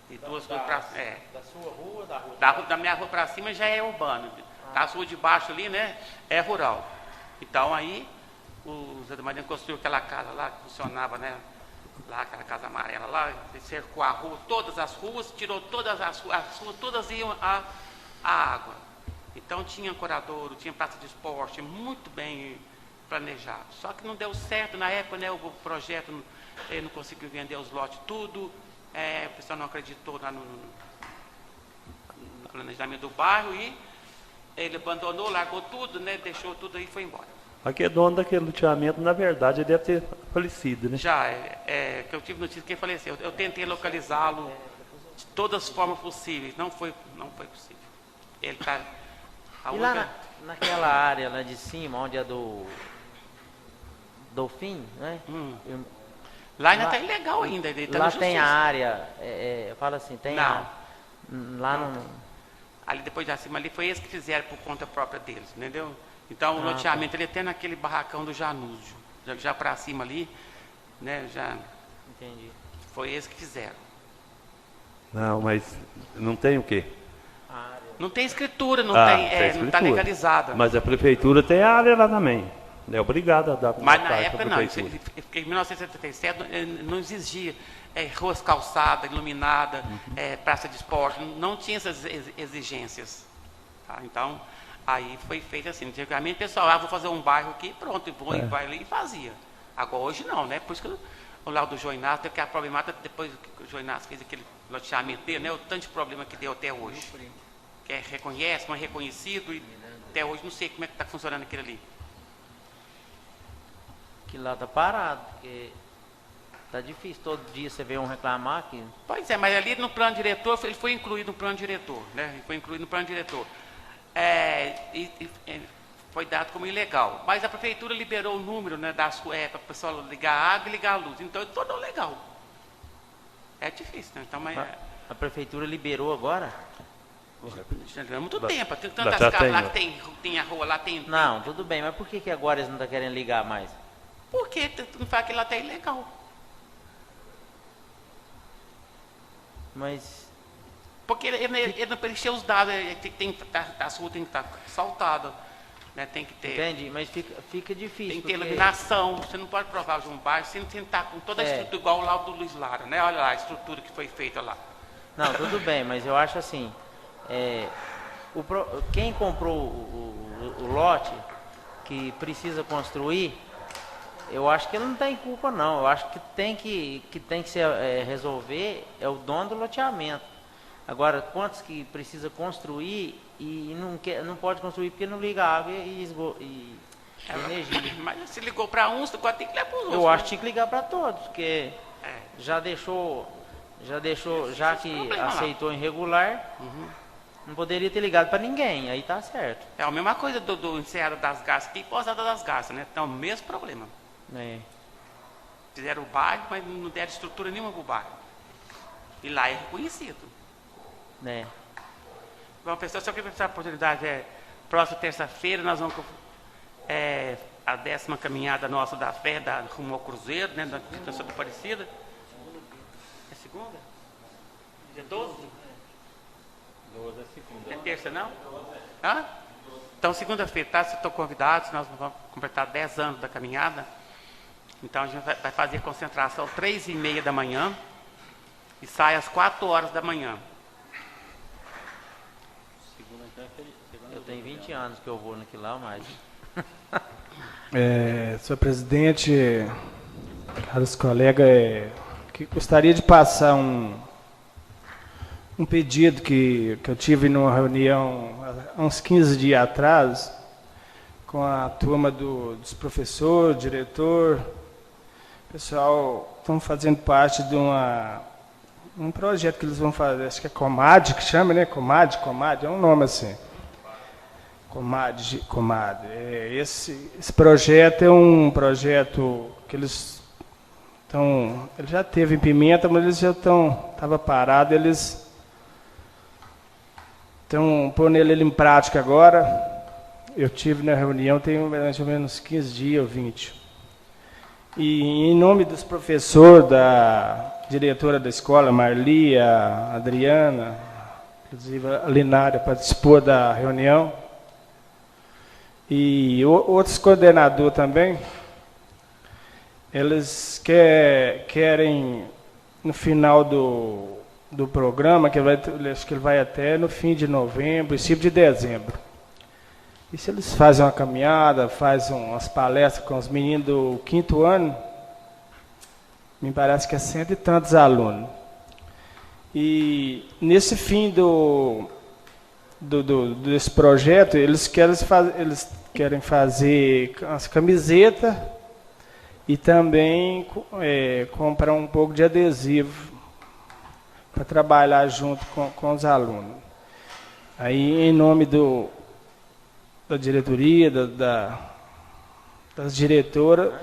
Speaker 3: E duas ruas para
Speaker 5: Da sua rua ou da rua?
Speaker 3: da minha rua para cima já é urbano. As ruas de baixo ali, né, é rural. Então aí o Zé da Mariana construiu aquela casa lá que funcionava, né, lá aquela casa amarela lá, cercou a rua, todas as ruas, tirou todas as ruas todas iam à água. Então tinha ancoradouro, tinha praça de esporte, muito bem planejado. Só que não deu certo na época, né, o projeto ele não conseguiu vender os lotes tudo, o pessoal não acreditou no planejamento do bairro e ele abandonou, largou tudo, né, deixou tudo aí e foi embora.
Speaker 4: Aquele dono daquele loteamento, na verdade, ele deve ter falecido, né?
Speaker 3: Já, que eu tive notícia que ele faleceu. Eu tentei localizá-lo de todas as formas possíveis, não foi possível. Ele está...
Speaker 5: E lá naquela área lá de cima, onde é do Dolfim, né?
Speaker 3: Lá ainda está ilegal ainda. Ele tá
Speaker 5: lá
Speaker 3: na
Speaker 5: tem
Speaker 3: justiça.
Speaker 5: a área, fala assim, tem
Speaker 3: Não.
Speaker 5: lá não...
Speaker 3: Ali depois de cima ali foi eles que fizeram por conta própria deles, entendeu? Então o loteamento ele é até naquele barracão do Janúzio, já para cima ali, né? Já
Speaker 5: Entendi.
Speaker 3: foi eles que fizeram.
Speaker 4: Não, mas não tem o quê?
Speaker 3: Não tem escritura, não
Speaker 4: tem
Speaker 3: não está
Speaker 4: escritura.
Speaker 3: legalizada.
Speaker 4: Mas a prefeitura tem a área lá também. É obrigada a dar
Speaker 3: Mas na
Speaker 4: parte
Speaker 3: época
Speaker 4: pra
Speaker 3: não,
Speaker 4: prefeitura.
Speaker 3: em 1977 não exigia ruas calçadas, iluminada, praça de esporte, não tinha essas exigências. Tá? Então, aí foi feito assim. Antigamente o pessoal, vou fazer um bairro aqui, pronto, e vai ali e fazia. Agora hoje não, né? Por isso que o Lago do Joinácio teve que a problemática depois que o Joinácio fez aquele loteamento dele, né? O tanto de problema que deu até hoje. Que reconhece, não é reconhecido, e até hoje não sei como é que está funcionando aquilo ali.
Speaker 5: Que lá tá parado, porque tá difícil, todo dia você vê um reclamar aqui.
Speaker 3: Pois é, mas ali no plano diretor, ele foi incluído no plano diretor, né? Ele foi incluído no plano diretor. Foi dado como ilegal. Mas a prefeitura liberou o número, né, para o pessoal ligar a água e ligar a luz. Então, ele tornou legal. É difícil, né? Então, mas
Speaker 5: A prefeitura liberou agora?
Speaker 3: já leva muito tempo. Tem
Speaker 4: já
Speaker 3: tantas
Speaker 4: tem,
Speaker 3: casas lá
Speaker 4: ó.
Speaker 3: que tem a rua lá, tem...
Speaker 5: Não, tudo bem, mas por que agora eles não estão querendo ligar mais?
Speaker 3: Porque tu não fala que lá tá ilegal.
Speaker 5: Mas,
Speaker 3: Porque ele não preencheu os dados, as ruas tem que estar asfaltadas, né? Tem que ter...
Speaker 5: entende? Mas fica difícil.
Speaker 3: Tem que ter
Speaker 5: porque-
Speaker 3: iluminação, você não pode provar de um bairro sem estar com toda a
Speaker 5: É.
Speaker 3: estrutura igual lá do Luiz Lara, né? Olha lá a estrutura que foi feita lá.
Speaker 5: Não, tudo bem, mas eu acho assim, quem comprou o lote que precisa construir, eu acho que ele não tem culpa não. Eu acho que tem que se resolver é o dono do loteamento. Agora, quantos que precisa construir e não pode construir porque não liga água e energia.
Speaker 3: Mas se ligou para uns, agora tem que ligar para os outros.
Speaker 5: Eu acho que tinha que ligar para todos, porque
Speaker 3: É.
Speaker 5: já que
Speaker 3: problema lá.
Speaker 5: aceitou irregular, não poderia ter ligado para ninguém, aí tá certo.
Speaker 3: É a mesma coisa do Enseada das Garças aqui e Pousada das Garças, né? Então, o mesmo problema.
Speaker 5: É.
Speaker 3: Fizeram o bairro, mas não deram estrutura nenhuma para o bairro. E lá é reconhecido.
Speaker 5: Né?
Speaker 3: Bom, pessoal, só queria a oportunidade, próxima terça-feira nós vamos a 10ª caminhada nossa da fé, rumo ao Cruzeiro, né, da Distância da Aparecida. É segunda? Dia 12?
Speaker 2: 12 é segunda.
Speaker 3: É terça, não? Hã? Então, segunda-feira, tá? Vocês estão convidados, nós vamos completar 10 anos da caminhada. Então, a gente vai fazer concentração 3h30 da manhã e sai às 4 horas da manhã.
Speaker 5: Eu tenho 20 anos que eu vou naquilo lá, mas...
Speaker 7: Senhor presidente, caros colegas, que gostaria de passar um pedido que eu tive numa reunião há uns 15 dias atrás com a turma dos professores, diretor. O pessoal estão fazendo parte de um projeto que eles vão fazer, acho que é Comad, que chama, né? Comad, é um nome assim. Comad. Esse projeto é um projeto que eles estão... Ele já teve em Pimenta, mas eles já estava parado, eles estão pondo ele em prática agora. Eu tive na reunião, tem mais ou menos 15 dias ou 20. E em nome dos professores, da diretora da escola, Marli, a Adriana, inclusive a Linária participou da reunião, e outros coordenadores também, eles querem, no final do programa, acho que ele vai até no fim de novembro, princípio de dezembro. E se eles fazem uma caminhada, fazem umas palestras com os meninos do 5º ano, me parece que é 100 e tantos alunos. E nesse fim desse projeto, eles querem fazer as camisetas e também comprar um pouco de adesivo para trabalhar junto com os alunos. Aí, em nome da diretoria, das diretoras,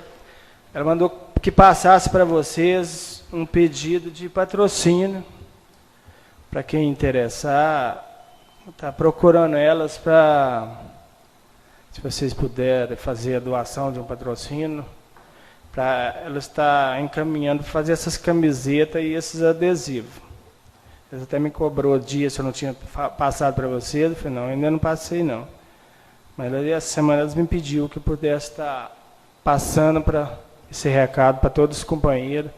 Speaker 7: ela mandou que passasse para vocês um pedido de patrocínio para quem interessar, está procurando elas para, se vocês puderem fazer a doação de um patrocínio, para elas estar encaminhando para fazer essas camisetas e esses adesivos. Eles até me cobrou dia se eu não tinha passado para vocês, eu falei, não, ainda não passei não. Mas essa semana eles me pediu que eu pudesse estar passando para esse recado para todos os companheiros,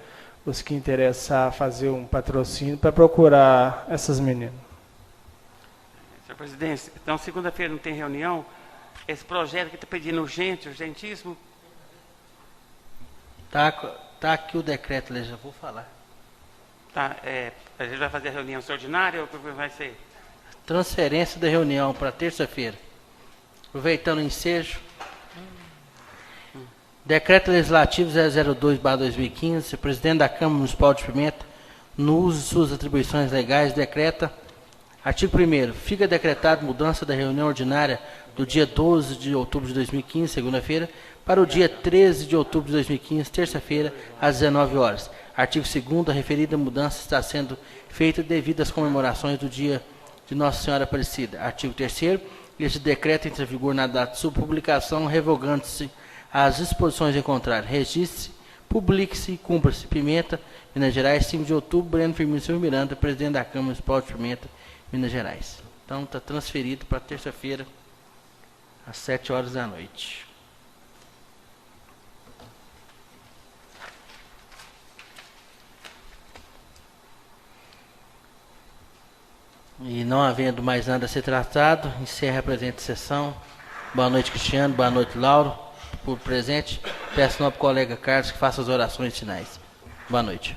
Speaker 7: os que interessar fazer um patrocínio para procurar essas meninas.
Speaker 3: Senhor presidente, então segunda-feira não tem reunião? Esse projeto que está pedindo urgentíssimo?
Speaker 1: Tá aqui o decreto, eu já vou falar.
Speaker 3: Tá, a gente vai fazer a reunião extraordinária ou como vai ser?
Speaker 1: Transferência da reunião para terça-feira. Aproveitando o ensejo. Decreto Legislativo 002/2015, presidente da Câmara Municipal de Pimenta, no uso de suas atribuições legais, decreta, artigo 1º, fica decretada mudança da reunião ordinária do dia 12 de outubro de 2015, segunda-feira, para o dia 13 de outubro de 2015, terça-feira, às 19 horas. Artigo 2º, a referida mudança está sendo feita devido às comemorações do dia de Nossa Senhora Aparecida. Artigo 3º, este decreto entra em vigor na data de sua publicação, revogando-se as disposições em contrário. Registre-se, publique-se e cumpra-se. Pimenta, Minas Gerais, 5 de outubro, Breno Firmino Silva Miranda, presidente da Câmara Municipal de Pimenta, Minas Gerais. Então, está transferido para terça-feira, às 7 horas da noite. E não havendo mais nada a ser tratado, encerra a presente sessão. Boa noite, Cristiano. Boa noite, Lauro, por presente. Peço ao nosso colega Carlos que faça as orações finais. Boa noite.